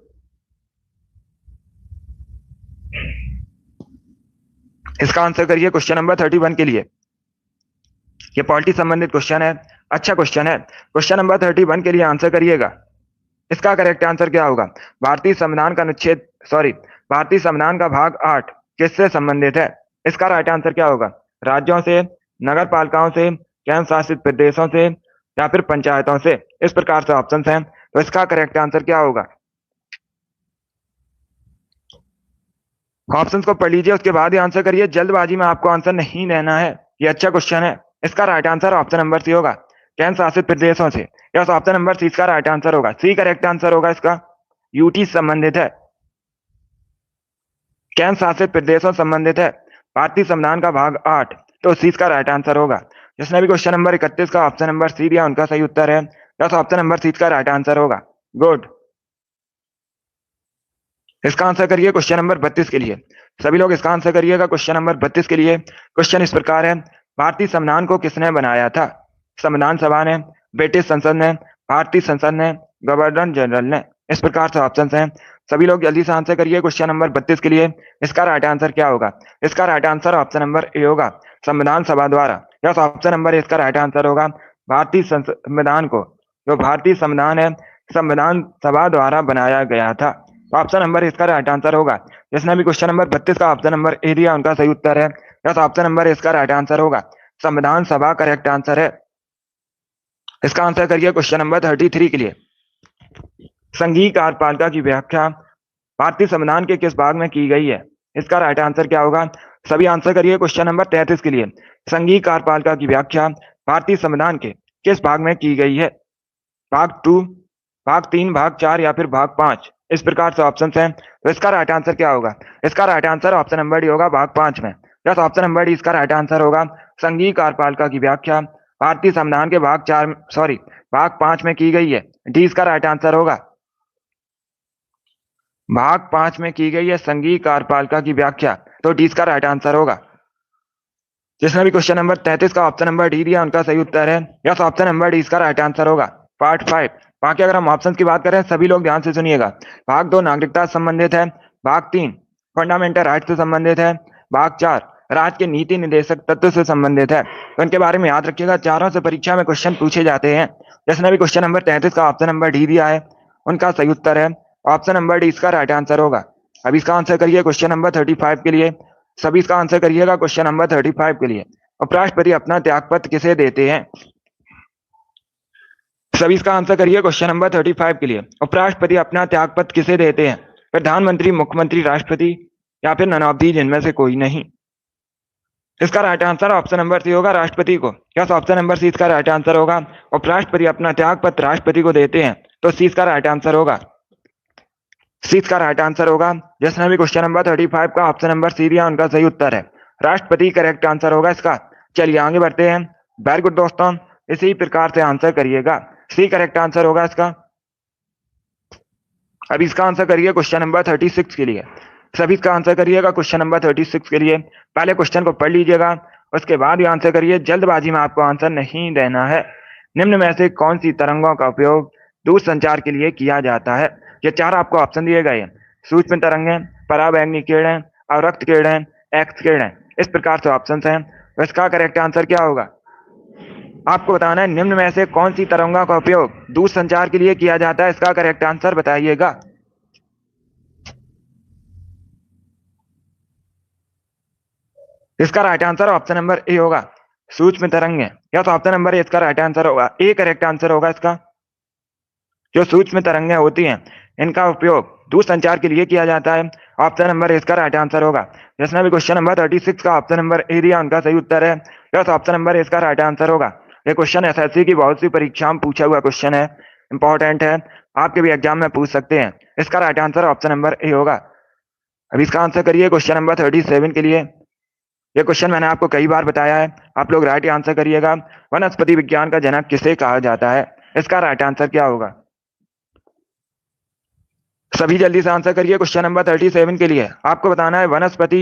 इसका आंसर करिए क्वेश्चन नंबर 31 के लिए। ये पॉलिटी संबंधित क्वेश्चन है, अच्छा क्वेश्चन है। क्वेश्चन नंबर 31 के लिए आंसर करिएगा। इसका करेक्ट आंसर क्या होगा? भारतीय संविधान का अनुच्छेद भारतीय संविधान का भाग 8 किससे संबंधित है? इसका राइट आंसर क्या होगा? राज्यों से, नगर पालिकाओं से, केंद्र शासित प्रदेशों से या फिर पंचायतों से? इस प्रकार से ऑप्शन हैं, तो इसका करेक्ट आंसर क्या होगा? ऑप्शंस को पढ़ लीजिए, उसके बाद ही आंसर करिए, जल्दबाजी में आपको आंसर नहीं देना है। ये अच्छा क्वेश्चन है। इसका right answer option number C होगा, केंद्र शासित प्रदेशों से। यस, ऑप्शन नंबर सी इसका राइट आंसर होगा, सी करेक्ट आंसर होगा इसका। यूटी संबंधित है, केंद्र शासित प्रदेशों संबंधित है, भारतीय संविधान का भाग 8, तो सी इसका राइट आंसर होगा। जिसने भी क्वेश्चन नंबर 31 का ऑप्शन नंबर सी दिया उनका सही उत्तर है। या तो ऑप्शन नंबर सी इसका राइट आंसर होगा। गुड। इसका आंसर करिए क्वेश्चन नंबर 32 के लिए। सभी लोग इसका आंसर करिएगा क्वेश्चन नंबर 32 के लिए। क्वेश्चन इस प्रकार है, भारतीय संविधान को किसने बनाया था? संविधान सभा ने, ब्रिटिश संसद ने, भारतीय संसद ने, गवर्नर जनरल ने। इस प्रकार से ऑप्शन हैं। सभी लोग जल्दी से आंसर करिए क्वेश्चन नंबर 32 के लिए। इसका राइट आंसर क्या होगा? इसका right answer option number A होगा, संविधान सभा द्वारा। यस, ऑप्शन नंबर इसका राइट आंसर होगा। भारतीय संविधान को, जो भारतीय संविधान है, संविधान सभा द्वारा बनाया गया था। तो ऑप्शन नंबर इसका राइट आंसर होगा। जिसने भी क्वेश्चन नंबर 32 का ऑप्शन नंबर ए दिया उनका सही उत्तर है। यस, ऑप्शन नंबर इसका राइट आंसर होगा, संविधान सभा करेक्ट आंसर है। इसका आंसर करिए क्वेश्चन नंबर 33 के लिए। संघीय कार्यपालिका की व्याख्या भारतीय संविधान के किस भाग में की गई है? इसका राइट आंसर क्या होगा? सभी आंसर करिए क्वेश्चन नंबर 33 के लिए। संघीय कार्यपालिका की व्याख्या भारतीय संविधान के किस भाग में की गई है? भाग 2, भाग 3, भाग 4 या फिर भाग 5? इस प्रकार से ऑप्शन हैं। तो इसका राइट आंसर क्या होगा? इसका right answer option number D होगा, भाग 5 में। यस, ऑप्शन नंबर डी इसका राइट आंसर होगा। संघीय कार्यपालिका की व्याख्या भारतीय संविधान के भाग 5 में की गई है। डी इसका राइट आंसर होगा। भाग 5 में की गई है संघीय कार्यपालिका की व्याख्या, तो डी इसका राइट आंसर होगा। जिसने भी क्वेश्चन नंबर 33 का ऑप्शन नंबर डी दिया उनका सही उत्तर है। यस, ऑप्शन नंबर डी इसका राइट आंसर होगा। पार्ट 5। बाकी अगर हम ऑप्शन की बात करें, सभी लोग ध्यान से सुनिएगा। भाग 2 नागरिकता से संबंधित है, भाग 3 फंडामेंटल राइट से संबंधित है, भाग 4 राज्य के नीति निर्देशक तत्व से संबंधित है। तो इनके बारे में याद रखिएगा, चारों से परीक्षा में क्वेश्चन पूछे जाते हैं। जिसने भी क्वेश्चन नंबर 33 का ऑप्शन नंबर डी दिया है उनका सही उत्तर है ऑप्शन नंबर डी इसका राइट आंसर होगा। अब इसका आंसर करिए क्वेश्चन नंबर 35 के लिए। सभी इसका आंसर करिएगा क्वेश्चन नंबर 35 के लिए। उपराष्ट्रपति अपना त्यागपत्र किसे देते हैं? सभी इसका आंसर करिए क्वेश्चन नंबर 35 के लिए। उपराष्ट्रपति अपना त्यागपत्र किसे देते हैं? प्रधानमंत्री, मुख्यमंत्री, राष्ट्रपति या फिर नन ऑफ दीज, इनमें से कोई नहीं। इसका right answer option number C होगा, राष्ट्रपति को। यस, ऑप्शन नंबर सी इसका राइट आंसर होगा। उपराष्ट्रपति अपना त्यागपत्र राष्ट्रपति को देते हैं, तो सी इसका राइट आंसर होगा। सी इसका राइट आंसर होगा। जिसने भी क्वेश्चन नंबर 35 का ऑप्शन नंबर सी दिया उनका सही उत्तर है राष्ट्रपति करेक्ट आंसर होगा इसका। चलिए आगे बढ़ते हैं। वेरी गुड दोस्तों, इसी प्रकार से आंसर करिएगा। सी करेक्ट आंसर होगा इसका। अब इसका आंसर करिए क्वेश्चन नंबर 36 के लिए। सभी इसका आंसर करिएगा क्वेश्चन नंबर 36 के लिए। पहले क्वेश्चन को पढ़ लीजिएगा, उसके बाद ही आंसर करिए। जल्दबाजी में आपको आंसर नहीं देना है। निम्न में से कौन सी तरंगों का उपयोग दूर संचार के लिए किया जाता है? ये चार आपको ऑप्शन दिए गए हैं। सूक्ष्म तरंगें, पराबैंगनी किरणें, अवरक्त किरणें, एक्स किरणें। इस प्रकार से ऑप्शन हैं। तो इसका करेक्ट आंसर क्या होगा? आपको बताना है निम्न में से कौन सी तरंगों का उपयोग दूर संचार के लिए किया जाता है। इसका करेक्ट आंसर बताइएगा। इसका right answer option number A होगा, सूक्ष्म तरंगें। या तो ऑप्शन नंबर ए इसका राइट आंसर होगा। ए करेक्ट आंसर होगा इसका। जो सूक्ष्म तरंगें होती हैं इनका उपयोग दूर संचार के लिए किया जाता है। ऑप्शन नंबर इसका राइट आंसर होगा। जिसने भी क्वेश्चन नंबर 36 का ऑप्शन नंबर ए दिया उनका सही उत्तर है। यस, ऑप्शन नंबर इसका राइट आंसर होगा। ये क्वेश्चन एसएससी की बहुत सी परीक्षा में पूछा हुआ क्वेश्चन है, इंपॉर्टेंट है, आपके भी एग्जाम में पूछ सकते हैं। इसका right answer option number A होगा। अब इसका आंसर करिए क्वेश्चन नंबर 37 के लिए। ये क्वेश्चन मैंने आपको कई बार बताया है, आप लोग राइट आंसर करिएगा। वनस्पति विज्ञान का जनक किसे कहा जाता है? इसका राइट आंसर क्या होगा? सभी जल्दी से आंसर करिए क्वेश्चन नंबर 37 के लिए। आपको बताना है वनस्पति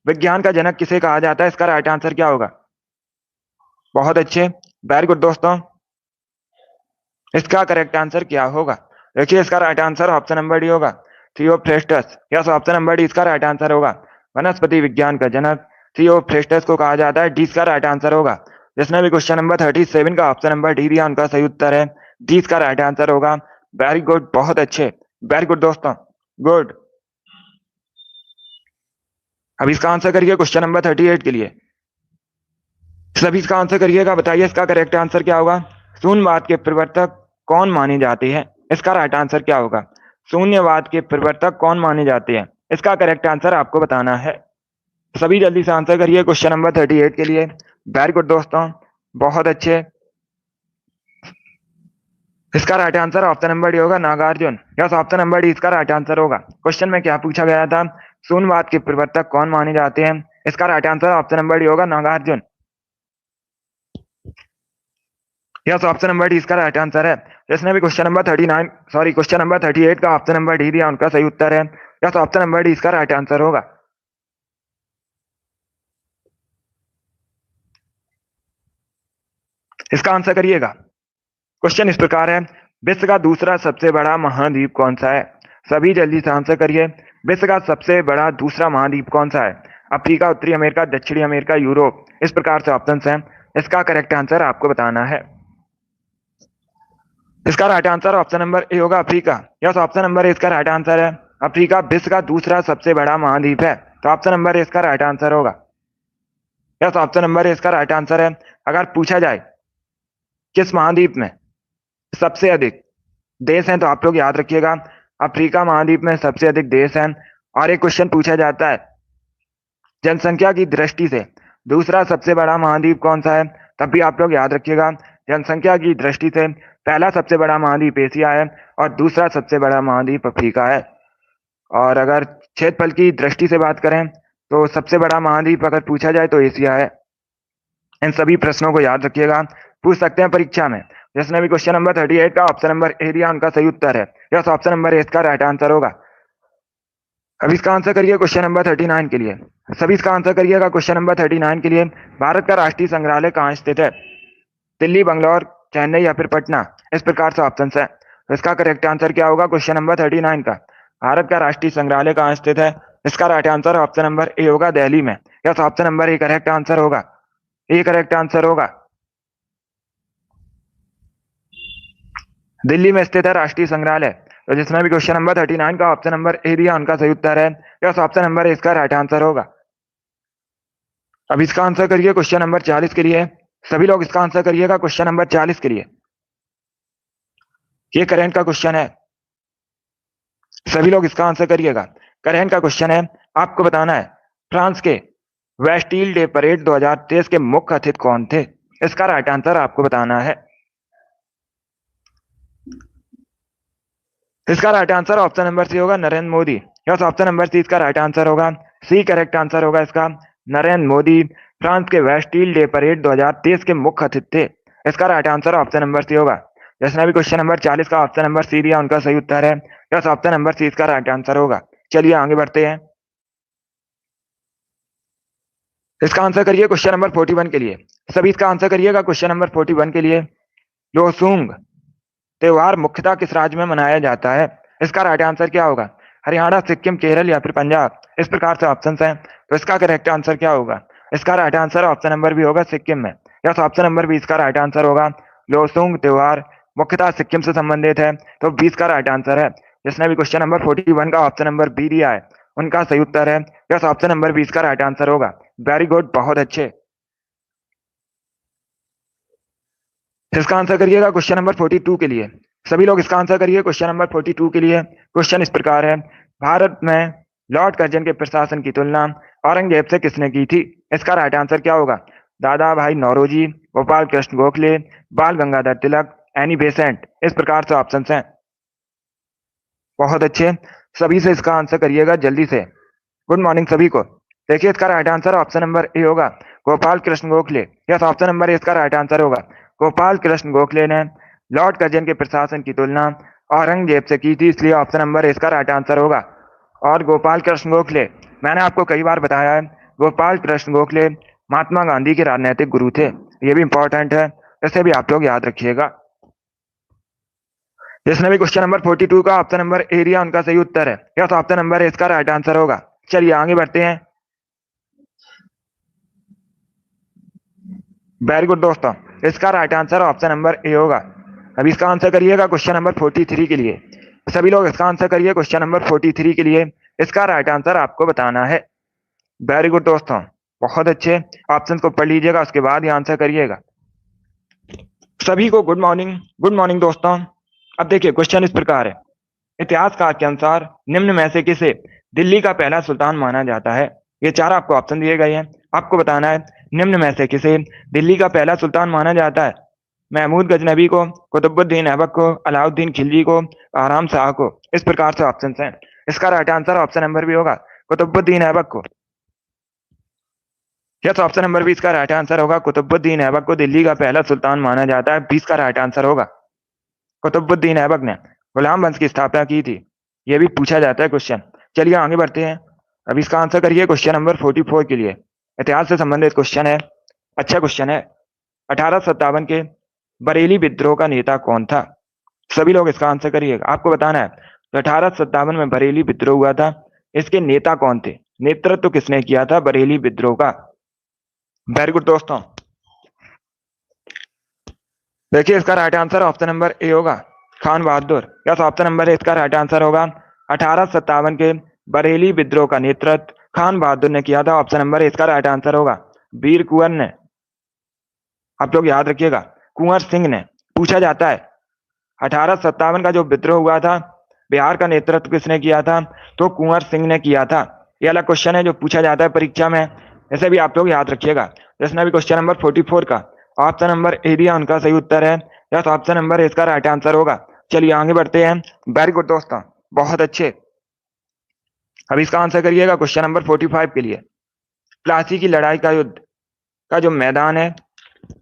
विज्ञान का जनक किसे कहा जाता है। इसका राइट आंसर क्या होगा? बहुत अच्छे, वेरी गुड दोस्तों। इसका करेक्ट आंसर क्या होगा? देखिए इसका right answer option number D होगा, Theophrastus. Yes, option number D इसका राइट आंसर होगा। वनस्पति विज्ञान का जनक थियोफ्रेस्टस को कहा जाता है। डी इसका राइट आंसर होगा। जिसने भी क्वेश्चन नंबर 37 का ऑप्शन नंबर डी दिया उनका सही उत्तर है डी इसका राइट आंसर होगा। वेरी गुड, बहुत अच्छे, वेरी गुड दोस्तों, गुड। अब इसका आंसर करिए क्वेश्चन नंबर 38 के लिए। सभी इसका आंसर करिएगा, बताइए इसका करेक्ट आंसर क्या होगा? शून्यवाद के प्रवर्तक कौन माने जाते हैं? इसका राइट आंसर क्या होगा? शून्यवाद के प्रवर्तक कौन माने जाते हैं? इसका करेक्ट आंसर आपको बताना है। सभी जल्दी से आंसर करिए क्वेश्चन नंबर 38 के लिए। वेरी गुड दोस्तों, बहुत अच्छे। इसका right answer option number D होगा, Nagarjuna. Yes, option number D इसका राइट आंसर होगा। क्वेश्चन में क्या पूछा गया था? शून्यवाद के प्रवर्तक कौन माने जाते हैं? इसका right answer option number D होगा, नागार्जुन। यस, तो ऑप्शन नंबर डी इसका राइट आंसर है। जिसने भी क्वेश्चन नंबर 38 का ऑप्शन नंबर डी दिया उनका सही उत्तर है। यस, ऑप्शन नंबर डी इसका राइट आंसर होगा। इसका आंसर करिएगा। क्वेश्चन इस प्रकार है, विश्व का दूसरा सबसे बड़ा महाद्वीप कौन सा है? सभी जल्दी से आंसर करिए। विश्व का सबसे बड़ा दूसरा महाद्वीप कौन सा है? अफ्रीका, उत्तरी अमेरिका, दक्षिणी अमेरिका, यूरोप। इस प्रकार से ऑप्शन हैं। इसका करेक्ट आंसर आपको बताना है। इसका right answer option number A होगा, Africa. Yes, option number A इसका राइट आंसर है। अफ्रीका विश्व का दूसरा सबसे बड़ा महाद्वीप है, तो ऑप्शन नंबर ए इसका राइट आंसर होगा। यस, ऑप्शन नंबर ए इसका राइट आंसर है। अगर पूछा जाए किस महाद्वीप में सबसे अधिक देश हैं, तो आप लोग याद रखिएगा अफ्रीका महाद्वीप में सबसे अधिक देश हैं। और एक क्वेश्चन पूछा जाता है जनसंख्या की दृष्टि से दूसरा सबसे बड़ा महाद्वीप कौन सा है, तब भी आप लोग याद रखिएगा जनसंख्या की दृष्टि से पहला सबसे बड़ा महाद्वीप एशिया है और दूसरा सबसे बड़ा महाद्वीप अफ्रीका है। और अगर क्षेत्रफल की दृष्टि से बात करें तो सबसे बड़ा महाद्वीप अगर पूछा जाए तो एशिया है। इन सभी प्रश्नों को याद रखिएगा, पूछ सकते हैं परीक्षा में। जिसने भी क्वेश्चन नंबर 38 का ऑप्शन नंबर ए दिया उनका सही उत्तर है। यस, ऑप्शन नंबर ए इसका राइट आंसर होगा। अब इसका आंसर करिए क्वेश्चन नंबर 39 के लिए। सभी इसका आंसर करिएगा क्वेश्चन नंबर 39 के लिए। भारत का राष्ट्रीय संग्रहालय कहाँ स्थित है? दिल्ली, बंगलौर, चेन्नई या फिर पटना। इस प्रकार से ऑप्शन है। तो इसका करेक्ट आंसर क्या होगा क्वेश्चन नंबर 39 का? भारत का राष्ट्रीय संग्रहालय कहाँ स्थित है? इसका right answer option number A होगा, दिल्ली में। Yes, option number A correct answer होगा। ए करेक्ट आंसर होगा। दिल्ली में स्थित है राष्ट्रीय संग्रहालय। तो जिसमें भी क्वेश्चन नंबर 39 का ऑप्शन नंबर ए दिया उनका सही उत्तर है। यस, ऑप्शन नंबर ए इसका राइट आंसर होगा। अब इसका आंसर करिए क्वेश्चन नंबर 40 के लिए। सभी लोग इसका आंसर करिएगा क्वेश्चन नंबर 40 के लिए। ये करंट का क्वेश्चन है, सभी लोग इसका आंसर करिएगा। करंट का क्वेश्चन है, आपको बताना है फ्रांस के वेस्टिल डे परेड 2023 के मुख्य अतिथि कौन थे? इसका राइट आंसर आपको बताना है। इसका right answer option number C होगा, Narendra Modi. Yes, option number C इसका राइट आंसर होगा। सी करेक्ट आंसर होगा इसका। नरेंद्र मोदी फ्रांस के वेस्टिल डे परेड 2023 के मुख्य अतिथि थे। इसका right answer option number C होगा। जिसने भी क्वेश्चन नंबर 40 का ऑप्शन नंबर सी दिया उनका सही उत्तर है। यस, ऑप्शन नंबर सी इसका राइट आंसर होगा। चलिए आगे बढ़ते हैं। इसका आंसर करिए क्वेश्चन नंबर 41 के लिए। सभी इसका आंसर करिएगा क्वेश्चन नंबर 41 के लिए। लोसूंग त्योहार मुख्यतः किस राज्य में मनाया जाता है? इसका राइट आंसर क्या होगा? हरियाणा, सिक्किम, केरल या फिर पंजाब। इस प्रकार से ऑप्शन हैं। तो इसका करेक्ट आंसर क्या होगा? इसका right answer option number B होगा, सिक्किम में। यस, ऑप्शन नंबर बी इसका राइट आंसर होगा। लोसूंग त्योहार मुख्यतः सिक्किम से संबंधित है, तो 20 का राइट आंसर है। जिसने भी क्वेश्चन नंबर 41 का ऑप्शन नंबर बी दिया है उनका सही उत्तर है। यस, ऑप्शन नंबर 20 का राइट आंसर होगा। वेरी गुड, बहुत अच्छे। इसका आंसर करिएगा क्वेश्चन नंबर 42 के लिए। सभी लोग इसका आंसर करिए क्वेश्चन नंबर 42 के लिए। क्वेश्चन इस प्रकार है, भारत में लॉर्ड कर्जन के प्रशासन की तुलना औरंगजेब से किसने की थी? इसका राइट आंसर क्या होगा? दादा भाई नौरोजी, गोपाल कृष्ण गोखले, बाल गंगाधर तिलक, एनी बेसेंट। इस प्रकार से ऑप्शन हैं। बहुत अच्छे, सभी से इसका आंसर करिएगा जल्दी से। गुड मॉर्निंग सभी को। देखिए इसका right answer option number A होगा, Gopal Krishna Gokhale. Yes, option number A इसका राइट आंसर होगा। गोपाल कृष्ण गोखले ने लॉर्ड कर्जन के प्रशासन की तुलना औरंगजेब से की थी, इसलिए ऑप्शन नंबर ए इसका राइट आंसर होगा। और गोपाल कृष्ण गोखले, मैंने आपको कई बार बताया है, गोपाल कृष्ण गोखले महात्मा गांधी के राजनीतिक गुरु थे। ये भी इंपॉर्टेंट है, इसे भी आप लोग याद रखिएगा। जिसने भी क्वेश्चन नंबर 42 का ऑप्शन नंबर ए दिया उनका सही उत्तर है। यस, ऑप्शन नंबर ए इसका राइट आंसर होगा। चलिए आगे बढ़ते हैं। वेरी गुड दोस्तों, इसका right answer option number A होगा। अब इसका आंसर करिएगा क्वेश्चन नंबर 43 के लिए। सभी लोग इसका आंसर करिए क्वेश्चन नंबर 43 के लिए। इसका राइट आंसर आपको बताना है। वेरी गुड दोस्तों, बहुत अच्छे। ऑप्शन को पढ़ लीजिएगा, उसके बाद ही आंसर करिएगा। सभी को गुड मॉर्निंग। गुड मॉर्निंग दोस्तों। अब देखिए क्वेश्चन इस प्रकार है, इतिहासकार के अनुसार निम्न में से किसे दिल्ली का पहला सुल्तान माना जाता है? ये चार आपको ऑप्शन दिए गए हैं, आपको बताना है निम्न में से किसे दिल्ली का पहला सुल्तान माना जाता है? महमूद गजनबी को, कुतुबुद्दीन ऐबक को, अलाउद्दीन खिलजी को, आराम शाह को। इस प्रकार से ऑप्शन हैं। इसका राइट आंसर ऑप्शन नंबर भी होगा, कुतुबुद्दीन ऐबक को। यस, ऑप्शन नंबर 20 का राइट आंसर होगा। कुतुबुद्दीन ऐबक को दिल्ली का पहला सुल्तान माना जाता है। 20 का राइट आंसर होगा। कुतुबुद्दीन ऐबक ने गुलाम वंश की स्थापना की थी। यह भी पूछा जाता है क्वेश्चन। चलिए आगे बढ़ते हैं। अब इसका आंसर करिए क्वेश्चन नंबर 44 के लिए। इतिहास से संबंधित क्वेश्चन है। अच्छा क्वेश्चन है। 1857 के बरेली विद्रोह का नेता कौन था? सभी लोग इसका आंसर करिएगा। आपको बताना है तो 1857 में बरेली विद्रोह हुआ था। इसके नेता कौन थे? नेतृत्व किसने किया था बरेली विद्रोह का? वेरी गुड दोस्तों। देखिए इसका right answer option number A होगा, खान बहादुर। यस, ऑप्शन नंबर ए इसका राइट आंसर होगा। 1857 के बरेली विद्रोह का नेतृत्व खान बहादुर ने किया था। ऑप्शन नंबर ए इसका राइट आंसर होगा। वीर कुंवर ने, आप लोग याद रखिएगा, कुंवर सिंह ने। पूछा जाता है 1857 का जो विद्रोह हुआ था, बिहार का नेतृत्व किसने किया था? तो कुंवर सिंह ने किया था। यह वाला क्वेश्चन है जो पूछा जाता है परीक्षा में, इसे भी आप लोग याद रखिएगा। जिसने भी क्वेश्चन नंबर 44 का ऑप्शन नंबर ए दिया उनका सही उत्तर है। यस, ऑप्शन नंबर ए इसका राइट आंसर होगा। चलिए आगे बढ़ते हैं। वेरी गुड दोस्तों, बहुत अच्छे। अब इसका आंसर करिएगा क्वेश्चन नंबर 45 के लिए। प्लासी की लड़ाई का युद्ध का जो मैदान है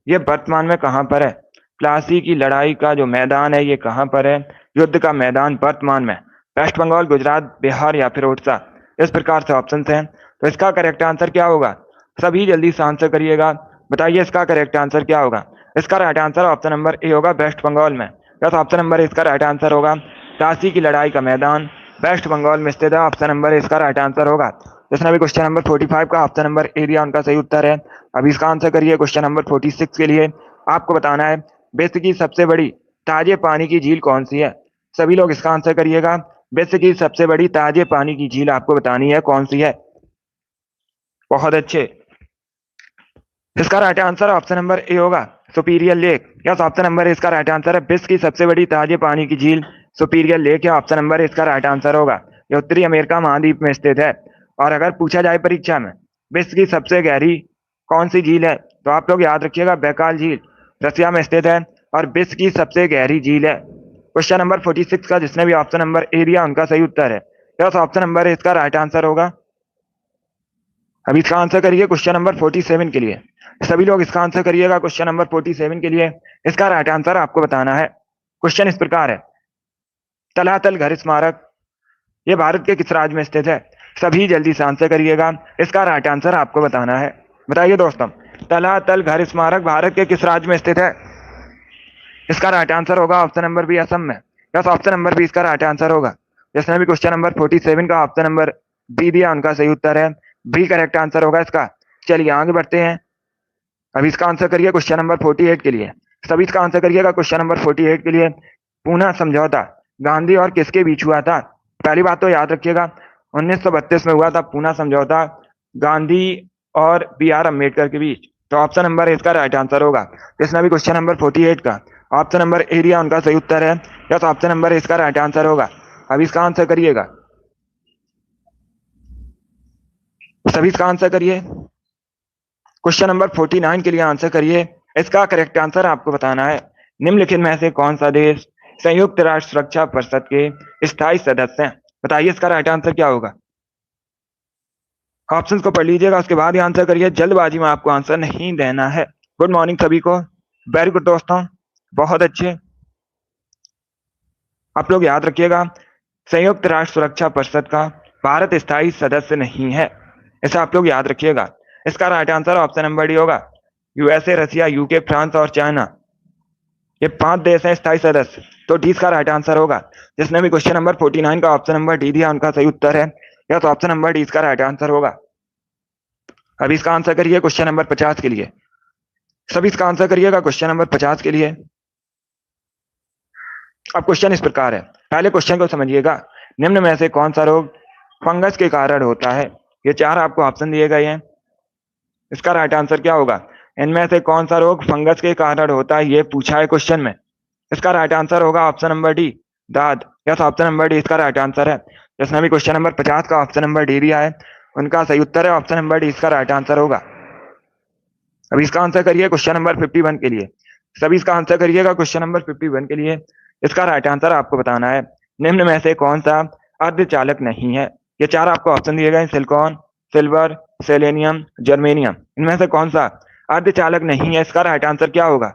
ये वर्तमान में कहां पर है? प्लासी की लड़ाई का जो मैदान है ये कहां पर है? युद्ध का मैदान वर्तमान में वेस्ट बंगाल, गुजरात, बिहार या फिर उड़ीसा। इस प्रकार से ऑप्शन हैं। तो इसका करेक्ट आंसर क्या होगा? सभी जल्दी से आंसर करिएगा। बताइए इसका करेक्ट आंसर क्या होगा? इसका right answer option number A होगा, वेस्ट बंगाल में। यस, ऑप्शन नंबर इसका राइट आंसर होगा। प्लासी की लड़ाई का मैदान वेस्ट बंगाल में स्थित है। ऑप्शन नंबर इसका राइट आंसर होगा। जिसने भी क्वेश्चन नंबर 45 का ऑप्शन नंबर ए दिया उनका सही उत्तर है। अब इसका आंसर करिए क्वेश्चन नंबर 46 के लिए। आपको बताना है विश्व की सबसे बड़ी ताजे पानी की झील कौन सी है? सभी लोग इसका आंसर करिएगा। विश्व की सबसे बड़ी ताजे पानी की झील आपको बतानी है कौन सी है। बहुत अच्छे। इसका right answer option number A होगा, Superior lake. Yes, option number इसका राइट आंसर है। विश्व की सबसे बड़ी ताजे पानी की झील सुपीरियर लेक है। ऑप्शन नंबर इसका राइट आंसर होगा। यह उत्तरी अमेरिका महाद्वीप में स्थित है। और अगर पूछा जाए परीक्षा में विश्व की सबसे गहरी कौन सी झील है, तो आप लोग याद रखिएगा बैकाल झील रसिया में स्थित है और विश्व की सबसे गहरी झील है। क्वेश्चन नंबर 46 का जिसने भी ऑप्शन नंबर ए दिया उनका सही उत्तर है। यस, ऑप्शन नंबर इसका राइट आंसर होगा। अब इसका आंसर करिए क्वेश्चन नंबर 47 के लिए। सभी लोग इसका आंसर करिएगा क्वेश्चन नंबर 47 के लिए। इसका राइट आंसर आपको बताना है। क्वेश्चन इस प्रकार है। तलातल घर स्मारक ये भारत के किस राज्य में स्थित है? सभी जल्दी से आंसर करिएगा। इसका राइट आंसर आपको बताना है। बताइए दोस्तों, तलातल घर स्मारक भारत के किस राज्य में स्थित है? इसका राइट आंसर होगा ऑप्शन नंबर बी, असम में। यस, ऑप्शन नंबर बी इसका राइट आंसर होगा। जिसने भी क्वेश्चन नंबर 47 का ऑप्शन नंबर बी दिया उनका सही उत्तर है। बी करेक्ट आंसर होगा इसका। चलिए आगे बढ़ते हैं। अब इसका आंसर करिए क्वेश्चन नंबर 48 के लिए। सभी इसका आंसर करिएगा क्वेश्चन नंबर 48 के लिए। पूना समझौता गांधी और किसके बीच हुआ था? पहली बात तो याद रखिएगा 1932 में हुआ था पूना समझौता गांधी और बी आर अम्बेडकर के बीच। तो ऑप्शन नंबर इसका राइट आंसर होगा। जिसने भी क्वेश्चन नंबर 48 का ऑप्शन नंबर ए दिया उनका सही उत्तर है। यस, ऑप्शन नंबर इसका राइट आंसर होगा। अब इसका आंसर करिएगा। सभी इसका आंसर करिए। क्वेश्चन नंबर 49 के लिए आंसर करिए। इसका करेक्ट आंसर आपको बताना है। निम्नलिखित में से कौन सा देश संयुक्त राष्ट्र सुरक्षा परिषद के स्थायी सदस्य हैं? बताइए इसका राइट आंसर क्या होगा? ऑप्शंस को पढ़ लीजिएगा, उसके बाद ही आंसर करिए। जल्दबाजी में आपको आंसर नहीं देना है। गुड मॉर्निंग सभी को। वेरी गुड दोस्तों, बहुत अच्छे। आप लोग याद रखिएगा संयुक्त राष्ट्र सुरक्षा परिषद का भारत स्थायी सदस्य नहीं है, इसे आप लोग याद रखिएगा। इसका right answer option number D होगा। यूएसए, रसिया, यूके, फ्रांस और चाइना ये 5 देश हैं स्थायी सदस्य। तो डी इसका राइट आंसर होगा। जिसने भी क्वेश्चन नंबर 49 का ऑप्शन नंबर डी दिया उनका सही उत्तर है। या तो ऑप्शन नंबर डी इसका राइट आंसर होगा। अभी इसका आंसर करिए क्वेश्चन नंबर 50 के लिए। सभी इसका आंसर करिएगा क्वेश्चन नंबर 50 के लिए। अब क्वेश्चन इस प्रकार है। पहले क्वेश्चन को समझिएगा। निम्न में से कौन सा रोग फंगस के कारण होता है? ये 4 आपको ऑप्शन दिए गए हैं। इसका राइट आंसर क्या होगा? इनमें से कौन सा रोग फंगस के कारण होता है, ये पूछा है क्वेश्चन में। इसका राइट आंसर होगा ऑप्शन नंबर डी, दाद। यस, ऑप्शन नंबर डी इसका राइट आंसर है। जिसने भी क्वेश्चन नंबर 50 का ऑप्शन नंबर डी दिया है उनका सही उत्तर है ऑप्शन नंबर डी इसका राइट आंसर होगा। अब इसका आंसर करिए क्वेश्चन नंबर 51 के लिए। सभी इसका आंसर करिएगा क्वेश्चन नंबर 51 के लिए। इसका राइट आंसर आपको बताना है। निम्न में से कौन सा अर्धचालक नहीं है? ये 4 आपको ऑप्शन दिए गए, सिलिकॉन, सिल्वर, सेलेनियम, जर्मेनियम, इनमें से कौन सा अर्धचालक नहीं है? इसका राइट आंसर क्या होगा?